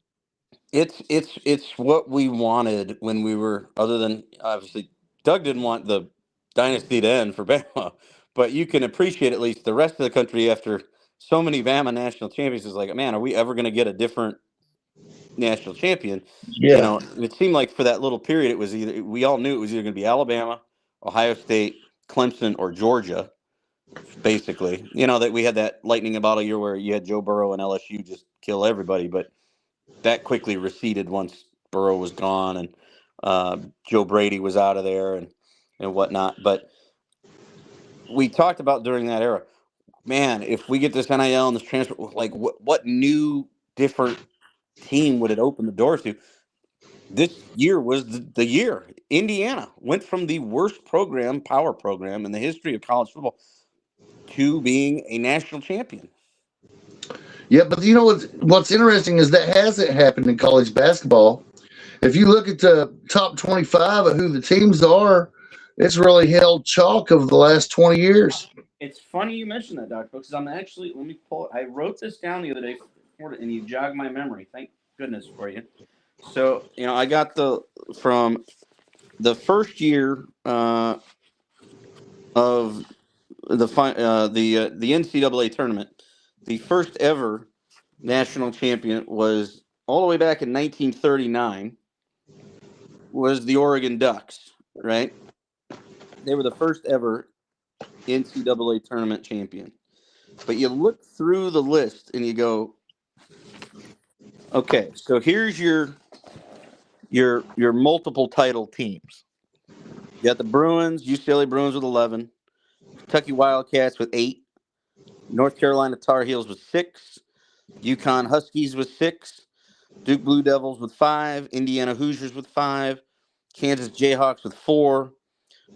It's what we wanted when we were, other than obviously Doug didn't want the dynasty to end for Bama, but you can appreciate at least the rest of the country after so many Bama national champions is like, man, are we ever going to get a different national champion? Yeah. You know, it seemed like for that little period, it was either, we all knew it was either going to be Alabama, Ohio State, Clemson, or Georgia, basically. You know, that we had that lightning about a year where you had Joe Burrow and LSU just kill everybody, but that quickly receded once Burrow was gone and Joe Brady was out of there and whatnot. But we talked about during that era, man, if we get this NIL and this transfer, like what new different team would it open the doors to? This year was the year. Indiana went from the worst program, power program in the history of college football to being a national champion. Yeah, but you know what's interesting is that hasn't happened in college basketball. If you look at the top 25 of who the teams are, it's really held chalk over the last 20 years. It's funny you mentioned that, Dr. because I'm actually, let me pull it. I wrote this down the other day and you jogged my memory. Thank goodness for you. So, you know, I got from the first year of the NCAA tournament, the first ever national champion was all the way back in 1939 was the Oregon Ducks, right? They were the first ever NCAA tournament champion. But you look through the list and you go, okay, so here's your multiple title teams. You got the Bruins, UCLA Bruins with 11, Kentucky Wildcats with 8, North Carolina Tar Heels with 6, UConn Huskies with 6, Duke Blue Devils with 5, Indiana Hoosiers with 5, Kansas Jayhawks with 4,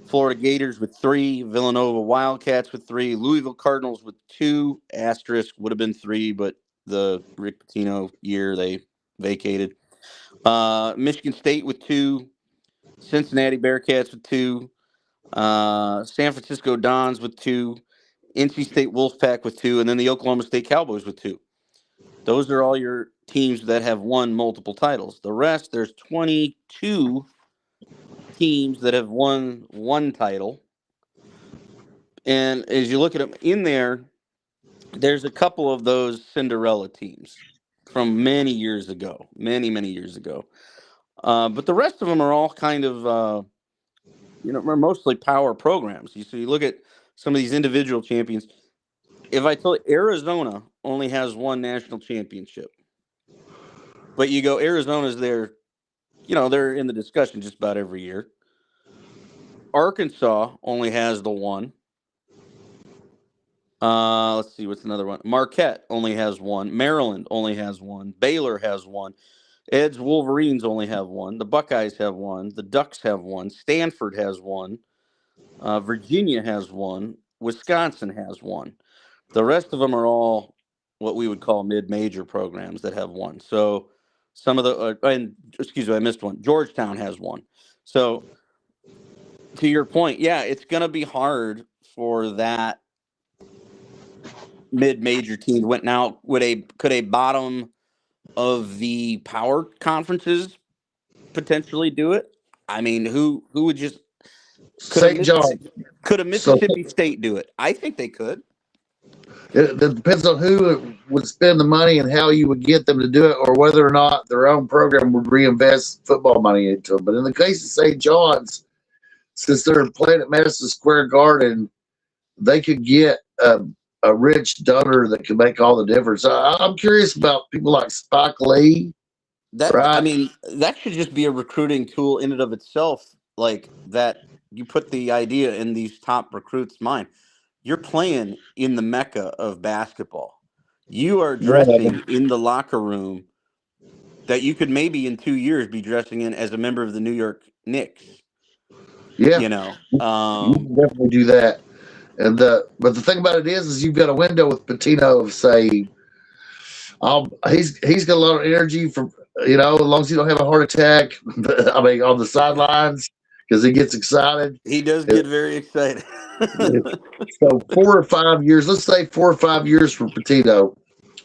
Florida Gators with 3, Villanova Wildcats with 3, Louisville Cardinals with 2, asterisk would have been 3, but the Rick Pitino year they vacated. Michigan State with 2, Cincinnati Bearcats with 2, San Francisco Dons with 2, NC State Wolfpack with 2, and then the Oklahoma State Cowboys with 2. Those are all your teams that have won multiple titles. The rest, there's 22 teams that have won one title. And as you look at them in there, there's a couple of those Cinderella teams from many years ago, many years ago. But the rest of them are all kind of, mostly power programs. So you look at some of these individual champions. If I tell you, Arizona only has one national championship, but you go, Arizona's there, they're in the discussion just about every year. Arkansas only has the one. Let's see, what's another one? Marquette only has one. Maryland only has one. Baylor has one. Ed's Wolverines only have one. The Buckeyes have one. The Ducks have one. Stanford has one. Virginia has one. Wisconsin has one. The rest of them are all what we would call mid-major programs that have one. So some of the, I missed one. Georgetown has one. So to your point, yeah, it's going to be hard for that mid-major team. Could a bottom of the power conferences potentially do it? I mean, who would just St. John? Could a Mississippi State do it? I think they could. It depends on who would spend the money and how you would get them to do it, or whether or not their own program would reinvest football money into them. But in the case of St. John's, since they're playing at Madison Square Garden, they could get a rich donor that could make all the difference. I'm curious about people like Spike Lee. I mean, that should just be a recruiting tool in and of itself. Like that, you put the idea in these top recruits' mind. You're playing in the mecca of basketball. You are dressing in the locker room that you could maybe in 2 years be dressing in as a member of the New York Knicks. Yeah, you can definitely do that. And but the thing about it is you've got a window with Pitino of say, he's got a lot of energy for as long as he don't have a heart attack. I mean, on the sidelines because he gets excited. He does get very excited. So 4 or 5 years, let's say 4 or 5 years for Pitino.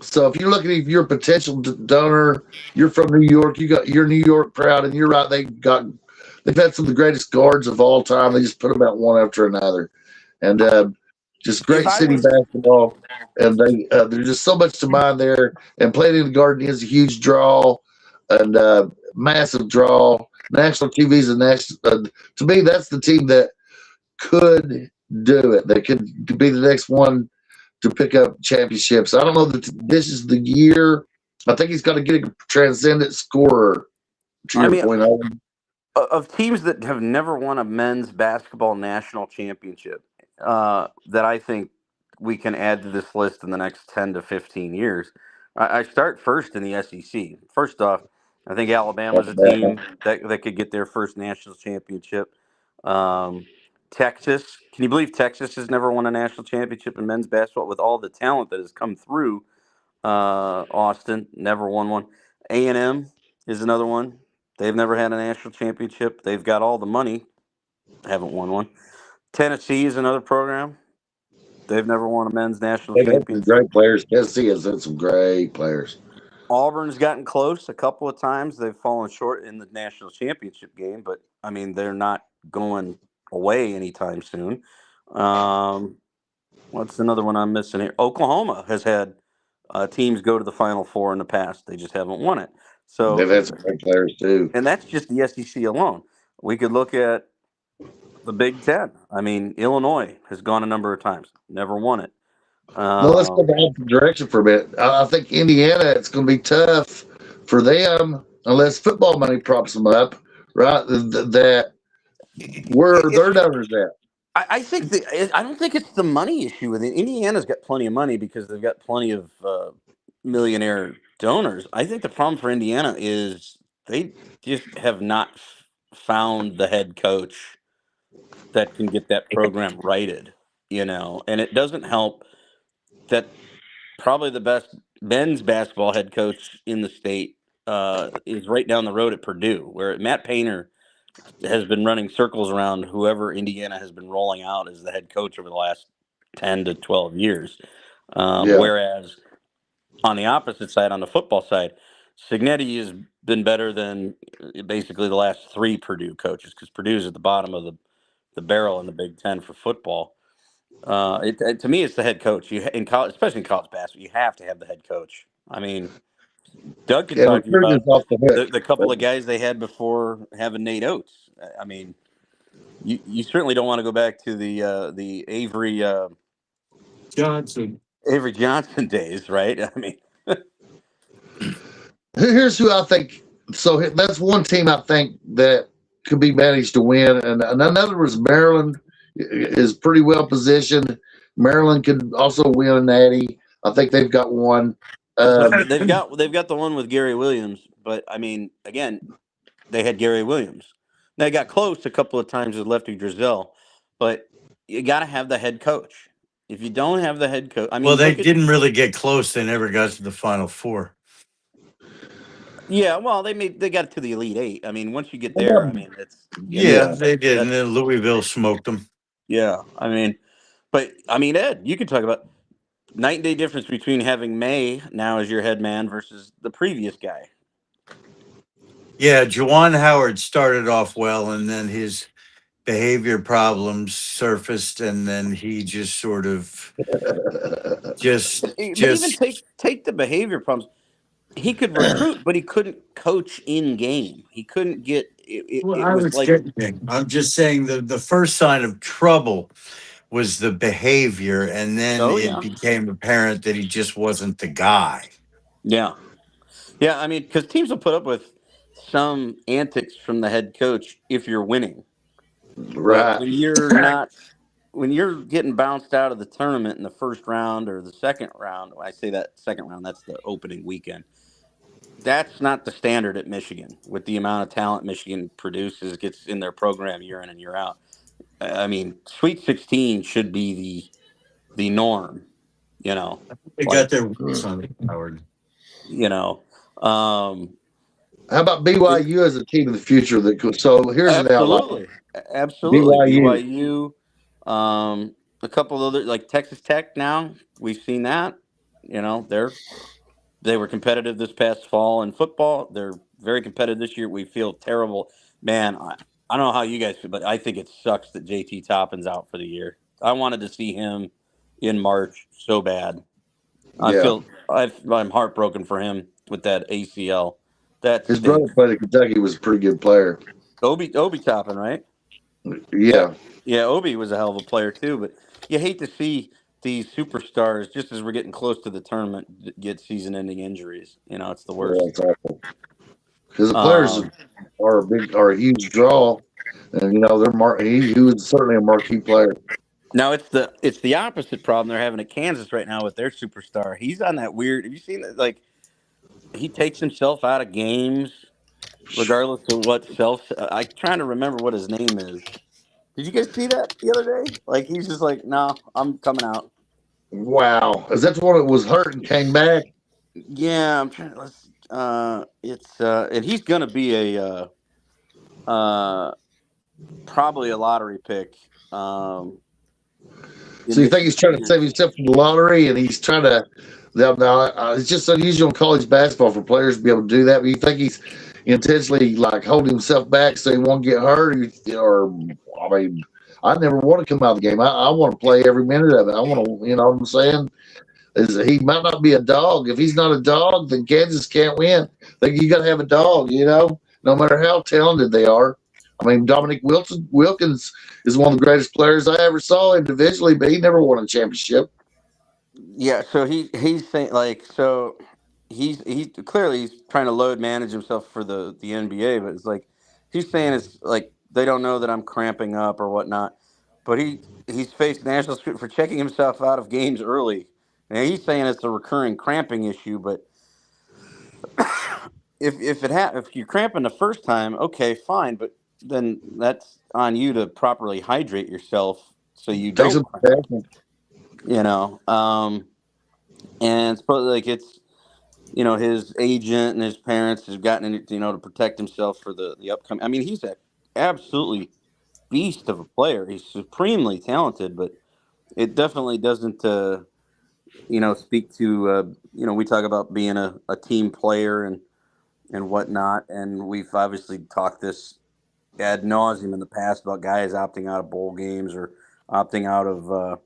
So if you're looking at your potential donor, you're from New York, you got your New York crowd, and you're right, they got they've had some of the greatest guards of all time. They just put them out one after another, and just great If I city was basketball. And there's just so much to mind there. And playing in the Garden is a huge draw, and massive draw. National TV is a national. To me, that's the team that could do it. They could be the next one to pick up championships. I don't know that this is the year. I think he's got to get a transcendent scorer. To I your mean, point, Owen. of teams that have never won a men's basketball national championship, that I think we can add to this list in the next 10 to 15 years. I start first in the SEC. First off, I think Alabama's a team that could get their first national championship. Texas, can you believe Texas has never won a national championship in men's basketball with all the talent that has come through? Austin never won one. A&M is another one. They've never had a national championship. They've got all the money, haven't won one. Tennessee is another program. They've never won a men's national They've had some championship. great players. Tennessee has had some great players. Auburn's gotten close a couple of times. They've fallen short in the national championship game, but I mean, they're not going away anytime soon. What's another one I'm missing here? Oklahoma has had teams go to the Final Four in the past. They just haven't won it. So They've had some great players too. and that's just the SEC alone. We could look at the Big Ten. I mean, Illinois has gone a number of times, never won it. Well, let's go back the direction for a bit. I think Indiana, it's going to be tough for them unless football money props them up, right? That where their donors at. I think I don't think it's the money issue with it. Indiana's got plenty of money because they've got plenty of millionaire donors. I think the problem for Indiana is they just have not found the head coach that can get that program righted, and it doesn't help that probably the best men's basketball head coach in the state is right down the road at Purdue, where Matt Painter has been running circles around whoever Indiana has been rolling out as the head coach over the last 10 to 12 years. Whereas on the opposite side, on the football side, Cignetti has been better than basically the last three Purdue coaches because Purdue's at the bottom of the barrel in the Big Ten for football. To me, it's the head coach. In college, especially in college basketball, you have to have the head coach. I mean, Doug can talk to you about the couple of guys they had before having Nate Oates. I mean, you certainly don't want to go back to the Avery Johnson days, right? I mean, here's who I think. So that's one team I think that could be managed to win, and another was Maryland. Is pretty well positioned. Maryland could also win a natty. I think they've got one. they've got the one with Gary Williams, but I mean, again, they had Gary Williams. They got close a couple of times with Lefty Driesell, but you got to have the head coach. If you don't have the head coach, I mean, well, they didn't really get close. They never got to the Final Four. Yeah, well, they got to the Elite Eight. I mean, once you get there, I mean, it's they did, and then Louisville smoked them. Yeah, I mean, but I mean, Ed, you could talk about night and day difference between having May now as your head man versus the previous guy. Yeah, Juwan Howard started off well, and then his behavior problems surfaced, and then he just sort of But even take the behavior problems. He could recruit, but he couldn't coach in game. He couldn't get it. Well, It I was was like getting, I'm just saying the first sign of trouble was the behavior, and then it became apparent that he just wasn't the guy. Yeah. I mean, because teams will put up with some antics from the head coach if you're winning. Right. When you're not, when you're getting bounced out of the tournament in the first round or the second round, when I say that second round, that's the opening weekend. That's not the standard at Michigan with the amount of talent Michigan produces, gets in their program year in and year out. I mean, Sweet 16 should be the norm, They got their roots on it, Howard. How about BYU as a team of the future? So here's an outline. Absolutely. BYU. A couple of other, like Texas Tech now, we've seen that. They were competitive this past fall in football. They're very competitive this year. We feel terrible. Man, I don't know how you guys feel, but I think it sucks that JT Toppin's out for the year. I wanted to see him in March so bad. Yeah. I'm heartbroken for him with that ACL. That His brother stinks. played at Kentucky, was a pretty good player. Obi Toppin, right? Yeah. Yeah, Obi was a hell of a player too, but you hate to see these superstars just as we're getting close to the tournament get season-ending injuries. You know, it's the Yeah, worst. it's awful. Because the players are a huge draw, and he was certainly a marquee player. Now it's the opposite problem they're having at Kansas right now with their superstar. He's on that weird. Have you seen that? Like, he takes himself out of games, regardless of what I'm trying to remember what his name is. Did you guys see that the other day? Like, he's just like, no, I'm coming out. Wow, is that the one that was hurt and came back? Yeah, I'm trying. And he's gonna be probably a lottery pick. So you think he's trying to save himself from the lottery, and he's trying to? Now, it's just unusual in college basketball for players to be able to do that. But you think he's intentionally like holding himself back so he won't get hurt, or I mean, I never want to come out of the game. I want to play every minute of it. I want to, you know what I'm saying? He might not be a dog. If he's not a dog, then Kansas can't win. You got to have a dog, no matter how talented they are. I mean, Dominic Wilkins is one of the greatest players I ever saw individually, but he never won a championship. Yeah, so he's saying he's clearly trying to load manage himself for the NBA, but it's like he's saying it's like they don't know that I'm cramping up or whatnot. But he's faced national scrutiny for checking himself out of games early. Now he's saying it's a recurring cramping issue, but if you're cramping the first time, okay, fine, but then that's on you to properly hydrate yourself so you don't cramp. And suppose like it's his agent and his parents has gotten in, to protect himself for the upcoming. I mean, he's an absolutely beast of a player. He's supremely talented, but it definitely doesn't speak to we talk about being a team player and whatnot, and we've obviously talked this ad nauseum in the past about guys opting out of bowl games or opting out of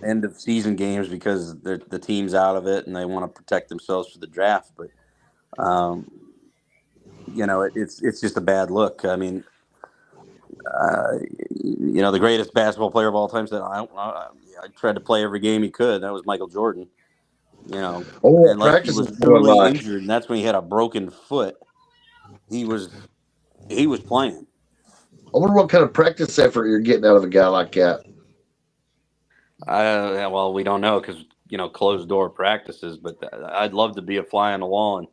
end of season games because the team's out of it and they want to protect themselves for the draft. But it's just a bad look. I mean, the greatest basketball player of all time said, I tried to play every game he could. That was Michael Jordan. Unless he was truly injured, and that's when he had a broken foot. He was playing. I wonder what kind of practice effort you're getting out of a guy like that. Well, we don't know because closed door practices, but I'd love to be a fly on the wall and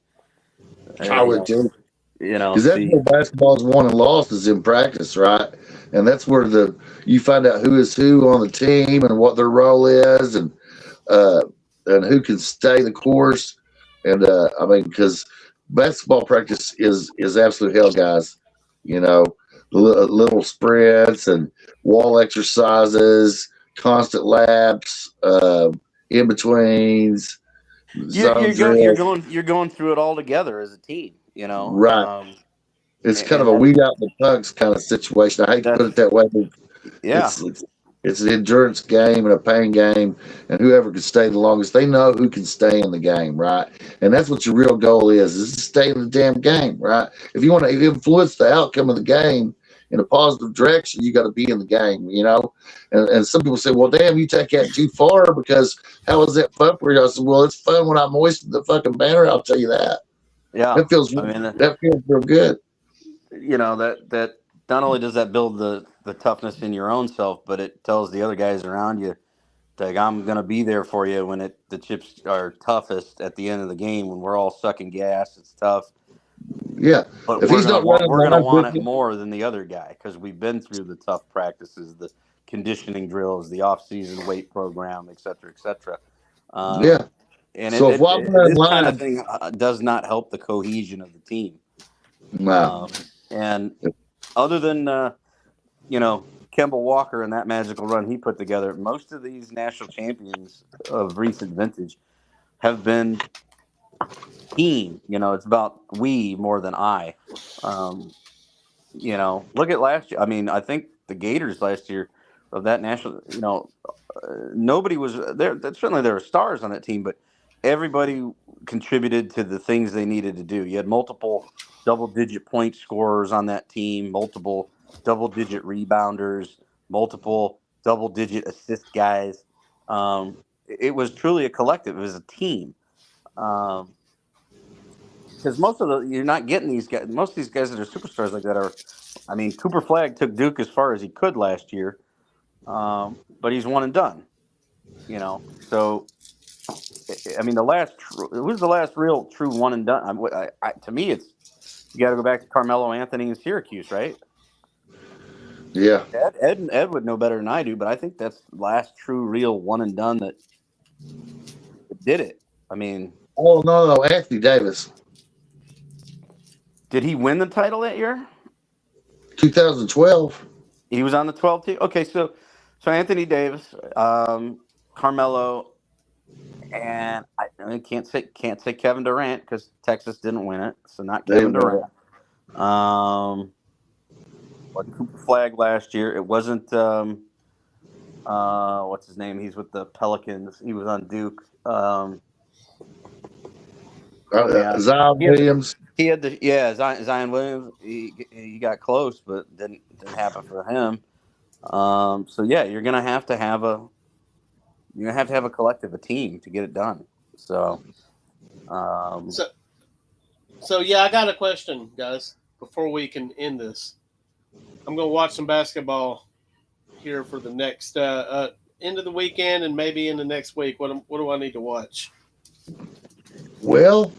I would too. Because that's see. where basketball's won and lost is in practice, right? And that's where you find out who is who on the team and what their role is, and who can stay the course. And I mean, because basketball practice is absolute hell, guys. Little sprints and wall exercises, constant laps, in betweens. You're going through it all together as a team. Right. It's kind of a weed out the pugs kind of situation. I hate to put it that way. But yeah. It's an endurance game and a pain game, and whoever can stay the longest, they know who can stay in the game, right? And that's what your real goal is to stay in the damn game, right? If you want to influence the outcome of the game in a positive direction, you got to be in the game, And some people say, well, damn, you take that too far because how is that fun for you? I said, well, it's fun when I'm hoisting the fucking banner, I'll tell you that. Yeah. That feels real good. That not only does that build the toughness in your own self, but it tells the other guys around you, like, I'm going to be there for you when the chips are toughest at the end of the game, when we're all sucking gas. It's tough. Yeah. But we're going to want it more than the other guy because we've been through the tough practices, the conditioning drills, the off-season weight program, et cetera, et cetera. Yeah. And so this kind of thing does not help the cohesion of the team. Wow. And other than, Kemba Walker and that magical run he put together, most of these national champions of recent vintage have been team. It's about we more than I. You know, look at last year. I mean, I think the Gators last year of that national. You know, nobody was there. Certainly there were stars on that team, but everybody contributed to the things they needed to do. You had multiple double-digit point scorers on that team, multiple double-digit rebounders, multiple double-digit assist guys. It was truly a collective. It was a team. Because you're not getting these guys. Most of these guys that are superstars like that are. I mean, Cooper Flagg took Duke as far as he could last year, but he's one and done. You know, so I mean, who's the last real true one and done? To me, it's you got to go back to Carmelo Anthony in Syracuse, right? Yeah. Ed would know better than I do, but I think that's the last true real one and done that did it. I mean, Oh no, Anthony Davis, did he win the title that year? 2012. He was on the 12 team. Okay, so Anthony Davis, Carmelo, and I can't say Kevin Durant because Texas didn't win it, so not Kevin Durant. Wasn't Cooper Flagg last year. It wasn't what's his name? He's with the Pelicans. He was on Duke. Zion Williams. He had Zion Williams. He got close, but didn't happen for him. So yeah, you're gonna have to have a collective, a team to get it done. So yeah, I got a question, guys. Before we can end this, I'm gonna watch some basketball here for the next end of the weekend and maybe in the next week. What do I need to watch? Well,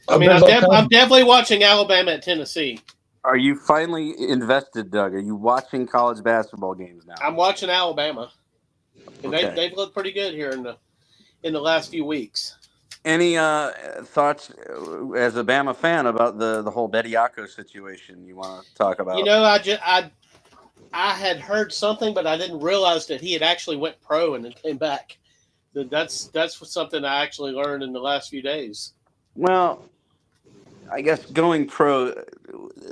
I'm definitely watching Alabama at Tennessee. Are you finally invested, Doug? Are you watching college basketball games now? I'm watching Alabama, and Okay. they've looked pretty good here in the last few weeks. Any thoughts as a Bama fan about the whole Bediako situation you want to talk about? You know, I had heard something, but I didn't realize that he had actually went pro and then came back. That's something I actually learned in the last few days. Well, I guess going pro,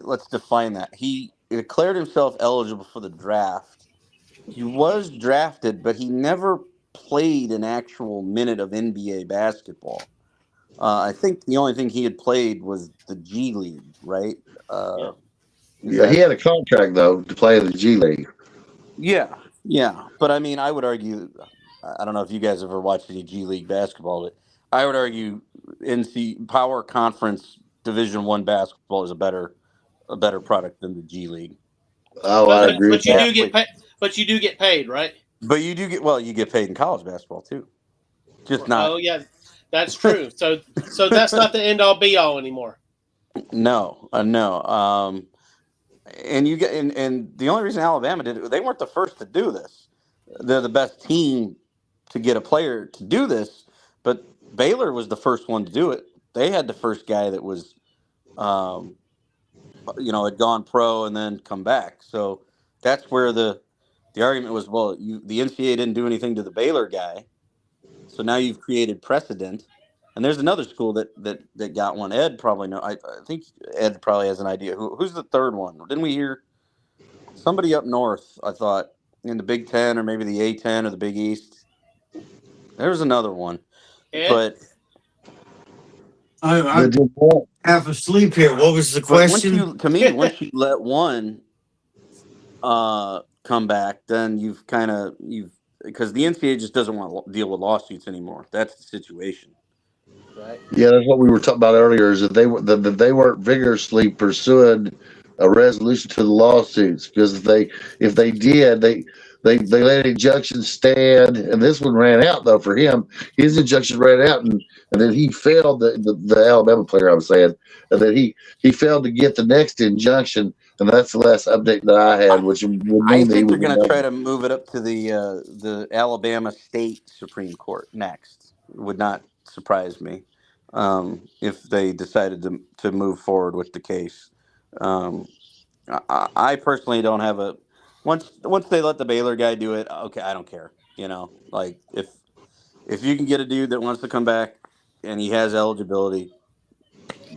let's define that. He declared himself eligible for the draft. He was drafted, but he never played an actual minute of NBA basketball. I think the only thing he had played was the G League, right? Yeah, he had a contract though to play in the G League. Yeah. But I mean, I would argue, I don't know if you guys ever watched any G League basketball, but I would argue NC Power Conference Division I basketball is a better product than the G League. Oh, I agree. But you do get paid. But you do get paid, right? But you do you get paid in college basketball too. Just not. Oh yeah, that's true. So that's not the end all be all anymore. No. And you get and the only reason Alabama did it, they weren't the first to do this. They're the best team to get a player to do this, but Baylor was the first one to do it. They had the first guy that was, had gone pro and then come back. So that's where the argument was. Well, the NCAA didn't do anything to the Baylor guy, so now you've created precedent. And there's another school that got one. Ed probably know. I think Ed probably has an idea. Who's the third one? Didn't we hear somebody up north? I thought in the Big Ten or maybe the A-10 or the Big East. There was another one, Ed? but I'm half asleep here. What was the question? Once you let one come back, then you've because the NCAA just doesn't want to deal with lawsuits anymore. That's the situation. Right. Yeah, that's what we were talking about earlier. Is that they weren't vigorously pursuing a resolution to the lawsuits because if they did, they let injunctions stand, and this one ran out though for him. His injunction ran out, and then he failed the Alabama player. I was saying, and then he failed to get the next injunction, and that's the last update that I had, which would mean I that he think they're would going to try to move it up to the Alabama State Supreme Court next. Would not surprise me if they decided to move forward with the case. I personally don't have a once they let the Baylor guy do it. Okay, I don't care. Like if you can get a dude that wants to come back and he has eligibility,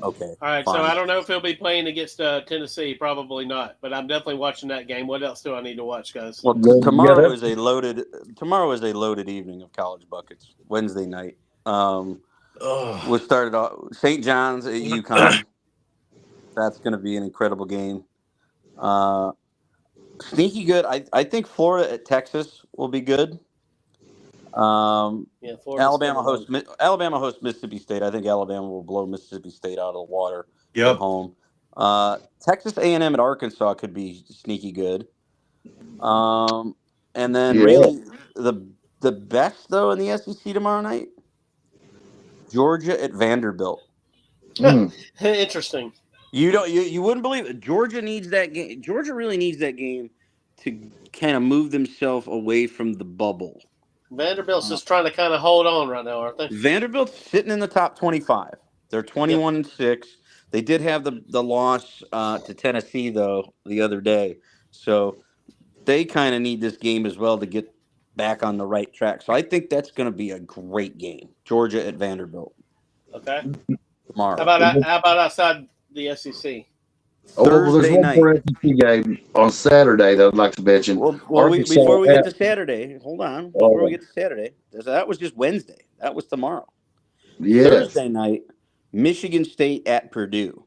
Okay. All right, so fine. I don't know if he'll be playing against Tennessee. Probably not, but I'm definitely watching that game. What else do I need to watch, guys? Well, Yeah, tomorrow that's- is a loaded evening of college buckets. Wednesday night. We'll start it off. St. John's at UConn. That's going to be an incredible game. Sneaky good. I think Florida at Texas will be good. Yeah, Florida's Alabama number hosts Mississippi State. I think Alabama will blow Mississippi State out of the water at Yep. home. Texas A&M at Arkansas could be sneaky good. And then Yeah. really the best though in the SEC tomorrow night, Georgia at Vanderbilt. Mm. one. Interesting. You wouldn't believe it. Georgia needs that game. Georgia really needs that game to kind of move themselves away from the bubble. Vanderbilt's just trying to kind of hold on right now, aren't they? Vanderbilt's sitting in the top 25. They're 21-6. They did have the loss to Tennessee though the other day, so they kind of need this game as well to get back on the right track. So I think that's going to be a great game. Georgia at Vanderbilt Okay. tomorrow. How about outside the SEC? Oh, well, there's Thursday one night. more SEC game on Saturday that I'd like to mention. Well, Arkansas before we at- get to Saturday, hold on. Before we get to Saturday, that was just Wednesday. That was tomorrow. Yes. Thursday night, Michigan State at Purdue.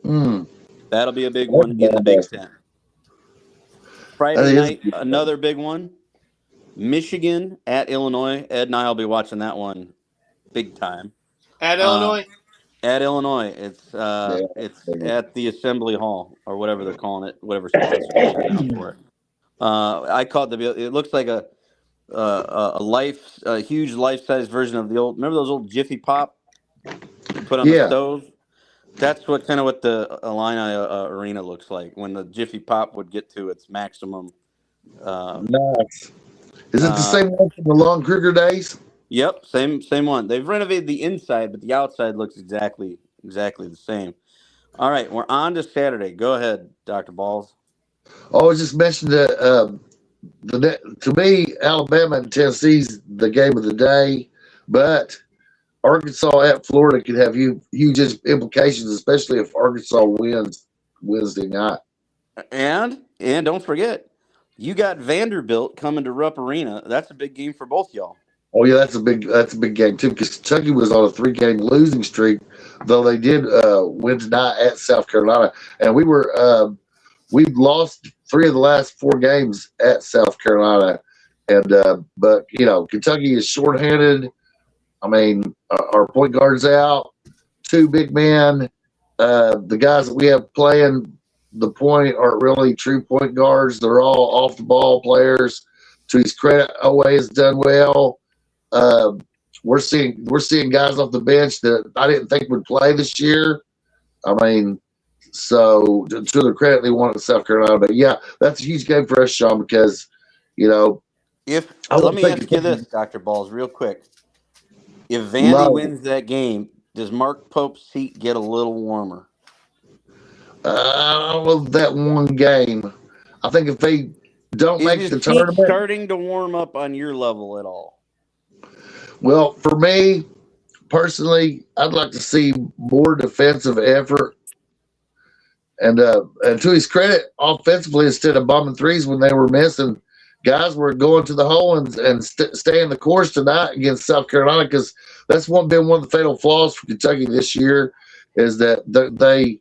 Mm. That'll be a big one in the Big Ten. Friday That is- night, another big one. Michigan at Illinois. Ed and I will be watching that one big time. At Illinois? At Illinois, it's at the Assembly Hall or whatever they're calling it, whatever sponsor is now for it. I caught it looks like a huge life-size version of the old. Remember those old Jiffy Pop you put on the stove? That's what the Illini Arena looks like when the Jiffy Pop would get to its maximum. Nice. Is it the same one from the Lon Kruger days? Yep, same one. They've renovated the inside, but the outside looks exactly the same. All right, we're on to Saturday. Go ahead, Dr. Balls. I was just mentioned that to me, Alabama and Tennessee's the game of the day, but Arkansas at Florida could have huge implications, especially if Arkansas wins Wednesday night. And don't forget, you got Vanderbilt coming to Rupp Arena. That's a big game for both y'all. Oh yeah, that's a big game too, because Kentucky was on a 3-game losing streak, though they did win tonight at South Carolina, and we've lost 3 of the last 4 games at South Carolina, and but Kentucky is shorthanded. I mean, our point guard's out, 2 big men. The guys that we have playing the point aren't really true point guards. They're all off the ball players. To his credit, Owe has done well. We're seeing guys off the bench that I didn't think would play this year. I mean, so to their credit, they won at South Carolina. But yeah, that's a huge game for us, Sean, because let me ask you this, Dr. Balls, real quick. If Vandy wins that game, does Mark Pope's seat get a little warmer? That one game, I think if they don't make the tournament, starting to warm up on your level at all? Well, for me personally, I'd like to see more defensive effort. And to his credit, offensively, instead of bombing threes when they were missing, guys were going to the hole and staying the course tonight against South Carolina, because that's been one of the fatal flaws for Kentucky this year, is that they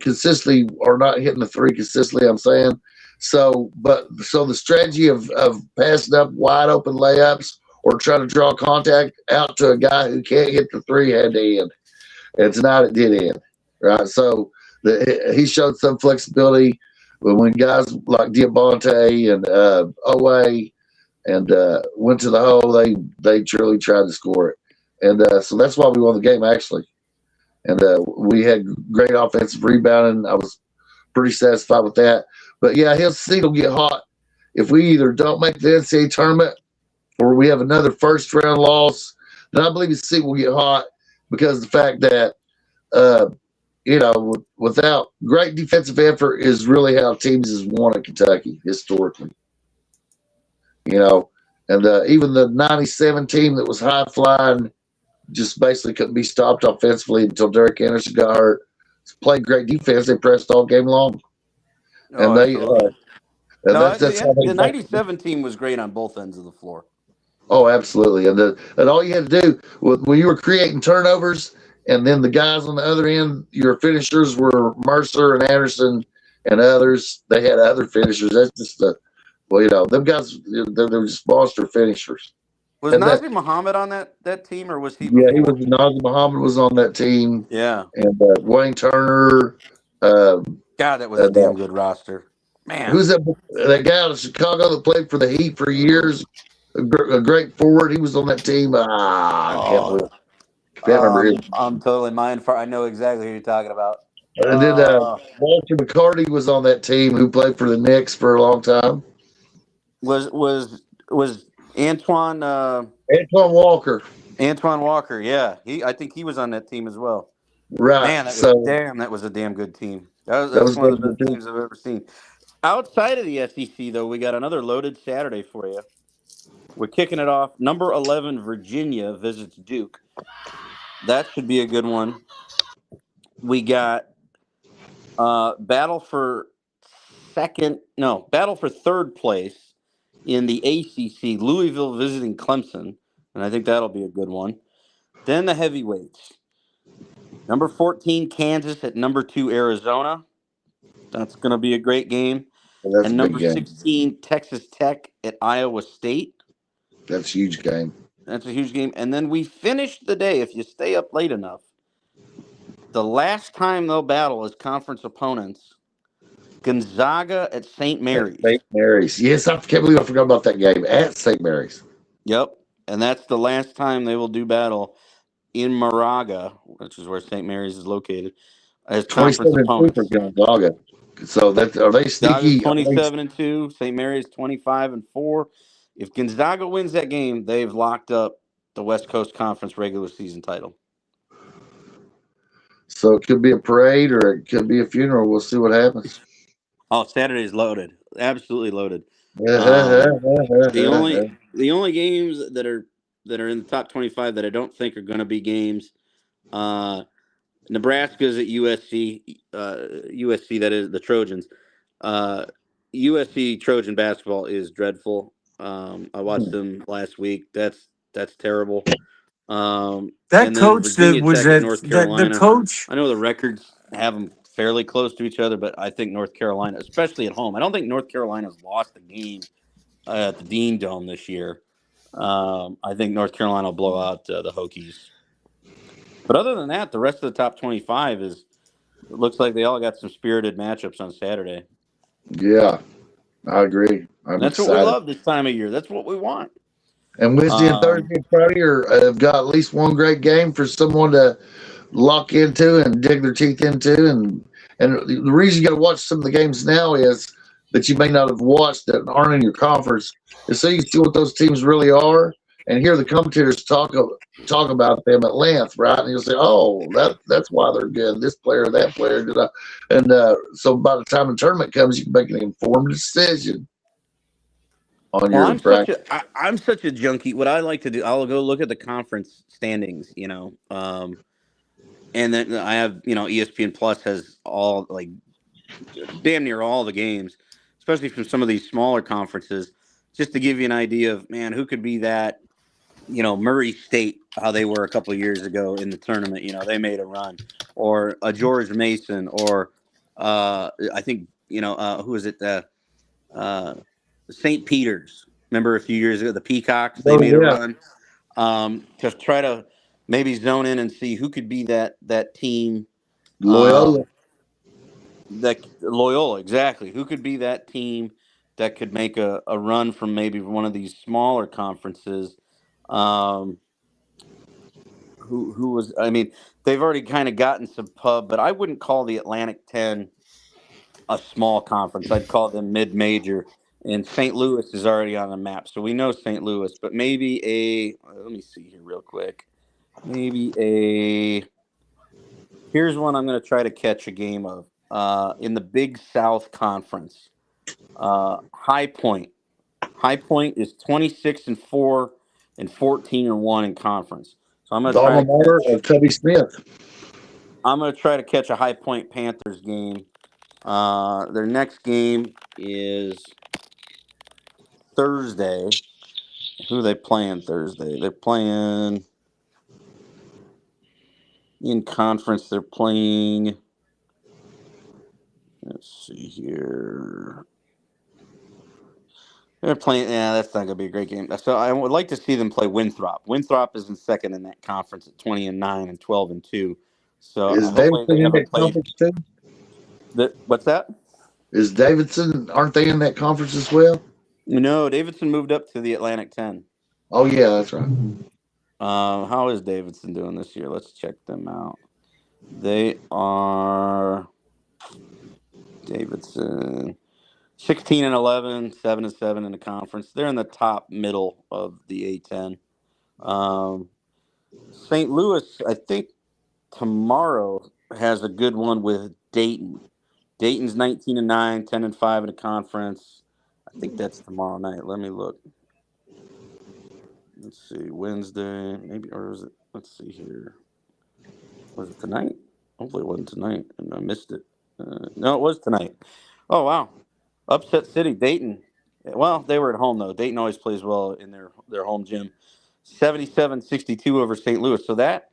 consistently are not hitting the 3 consistently. I'm saying so the strategy of passing up wide open layups or trying to draw contact out to a guy who can't hit the 3 had to end, and tonight it did end, right? So he showed some flexibility. But when guys like Diabate and Owe and went to the hole, they truly tried to score it. And so that's why we won the game, actually. And we had great offensive rebounding. I was pretty satisfied with that. But, yeah, his seat will get hot if we either don't make the NCAA tournament or we have another first-round loss. Then I believe his seat will get hot because of the fact that without great defensive effort is really how teams has won at Kentucky historically. And even the 97 team that was high flying just basically couldn't be stopped offensively until Derek Anderson got hurt. Played great defense. They pressed all game long, Oh, and they absolutely. and No, that's how they. the '97 team was great on both ends of the floor. Oh, absolutely, and all you had to do when you were creating turnovers, and then the guys on the other end, your finishers were Mercer and Anderson and others. They had other finishers. That's just them guys. They're just monster finishers. Was And Nazir Muhammad on that team, or was he? yeah, he before? was. Nazir Muhammad was on that team, Yeah. and Wayne Turner. God, that was a and, damn good roster. Man. Who's that guy out of Chicago that played for the Heat for years? A great forward. He was on that team. I can't remember his. I'm totally mind for. I know exactly who you're talking about. And then Walter McCarty was on that team, who played for the Knicks for a long time. Was Antoine Antoine Walker? Antoine Walker, yeah. I think he was on that team as well. Right. Man, that was a damn good team. That was one of the best teams I've ever seen. Outside of the SEC, though, we got another loaded Saturday for you. We're kicking it off. Number 11, Virginia visits Duke. That should be a good one. We got battle for third place in the ACC. Louisville visiting Clemson, and I think that'll be a good one. Then the heavyweights. Number 14, Kansas at number 2, Arizona. That's going to be a great game. And number 16, Texas Tech at Iowa State. That's a huge game. That's a huge game. And then we finish the day, if you stay up late enough, the last time they'll battle as conference opponents, Gonzaga at St. Mary's. St. Mary's. Yes, I can't believe I forgot about that game at St. Mary's. Yep. And that's the last time they will do battle in Moraga, which is where St. Mary's is located, as conference opponents. For Gonzaga. So are they sneaky? 27-2. St. Mary's 25-4. If Gonzaga wins that game, they've locked up the West Coast Conference regular season title. So it could be a parade or it could be a funeral. We'll see what happens. Oh, Saturday's loaded. Absolutely loaded. The only games that are in the top 25 that I don't think are going to be games. Nebraska's at USC. USC, that is the Trojans. USC Trojan basketball is dreadful. I watched them last week. That's terrible. That coach that was at North Carolina. The coach. I know the records have them fairly close to each other, but I think North Carolina, especially at home, I don't think North Carolina's lost a game at the Dean Dome this year. I think North Carolina will blow out the Hokies. But other than that, the rest of the top 25 it looks like they all got some spirited matchups on Saturday. Yeah, I agree. That's excited. what we love this time of year. That's what we want. And Wednesday and Thursday and Friday have got at least one great game for someone to lock into and dig their teeth into. And the reason you got to watch some of the games now is that you may not have watched that aren't in your conference, is so you can see what those teams really are and hear the commentators talk about them at length, right? And you'll say, "Oh, that's why they're good. This player, that player." And so by the time the tournament comes, you can make an informed decision. I'm such a junkie. What I like to do, I'll go look at the conference standings, and then I have, ESPN Plus has all, like, damn near all the games, especially from some of these smaller conferences, just to give you an idea of, man, who could be that, Murray State, how they were a couple of years ago in the tournament, they made a run, or a George Mason, or I think, who is it? St. Peter's. Remember a few years ago, the Peacocks, they made a run. To try to maybe zone in and see who could be that team. Loyola. Loyola, exactly. Who could be that team that could make a run from maybe one of these smaller conferences? Who was, they've already kind of gotten some pub, but I wouldn't call the Atlantic 10 a small conference. I'd call them mid-major. And St. Louis is already on the map, so we know St. Louis. But maybe let me see here real quick. Here's one I'm going to try to catch a game of. In the Big South Conference, High Point. High Point is 26-4 and 14-1 in conference. So I'm going The alma mater of Tubby Smith. I'm going to try to catch a High Point Panthers game. Their next game is Thursday. Who are they playing Thursday? They're playing in conference. They're playing. Let's see here. They're playing. Yeah, that's not going to be a great game. So I would like to see them play Winthrop. Winthrop is in second in that conference at 20-9 and 12-2. So Is Davidson in that conference too? What's that? Is Davidson? Aren't they in that conference as well? No, Davidson moved up to the Atlantic 10. Oh yeah, that's right. How is Davidson doing this year? Let's check them out. They are Davidson 16-11, 7-7 in the conference. They're in the top middle of the A10. St. Louis, I think tomorrow has a good one with Dayton. Dayton's 19-9, 10-5 in the conference. I think that's tomorrow night. Let me look. Let's see, Wednesday, maybe, or is it? Let's see here. Was it tonight? Hopefully it wasn't tonight, and I missed it. No, it was tonight. Oh, wow. Upset City, Dayton. Well, they were at home, though. Dayton always plays well in their home gym. 77-62 over St. Louis. So that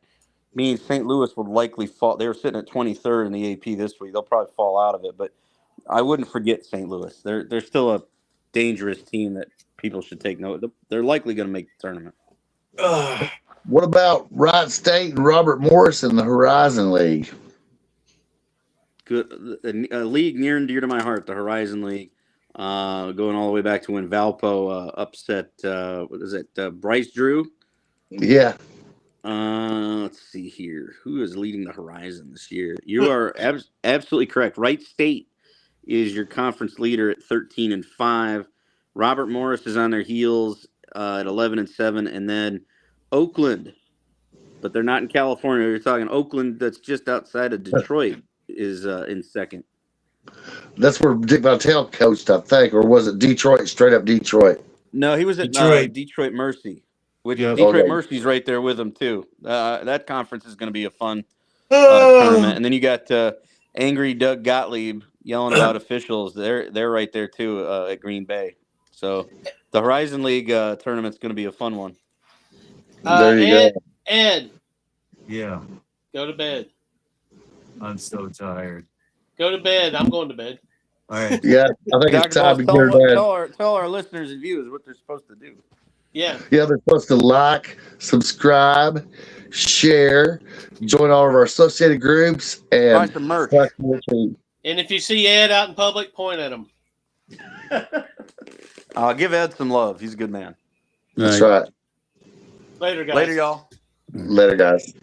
means St. Louis would likely fall. They were sitting at 23rd in the AP this week. They'll probably fall out of it, but I wouldn't forget St. Louis. They're still a dangerous team that people should take note. They're likely going to make the tournament. What about Wright State and Robert Morris in the Horizon League? Good, a league near and dear to my heart, the Horizon League, going all the way back to when Valpo upset. What is it? Bryce Drew. Yeah. Let's see here. Who is leading the Horizon this year? You are absolutely correct. Wright State is your conference leader at 13-5. Robert Morris is on their heels at 11-7, and then Oakland, but they're not in California. You're talking Oakland, that's just outside of Detroit, is in second. That's where Dick Vitale coached, I think, or was it Detroit? Straight up Detroit. No, he was at Detroit Mercy, which Detroit Mercy's right there with them too. That conference is going to be a fun tournament. And then you got angry Doug Gottlieb yelling about officials. They're right there too at Green Bay. So the Horizon League tournament's going to be a fun one. There you go. Ed, Yeah, go to bed. I'm so tired. Go to bed. I'm going to bed. All right. Yeah, I think it's time to get her dad. Tell our listeners and viewers what they're supposed to do. Yeah. Yeah, they're supposed to like, subscribe, share, join all of our associated groups, and buy some merch. And if you see Ed out in public, point at him. Give Ed some love. He's a good man. That's right. Later, guys. Later, y'all. Later, guys.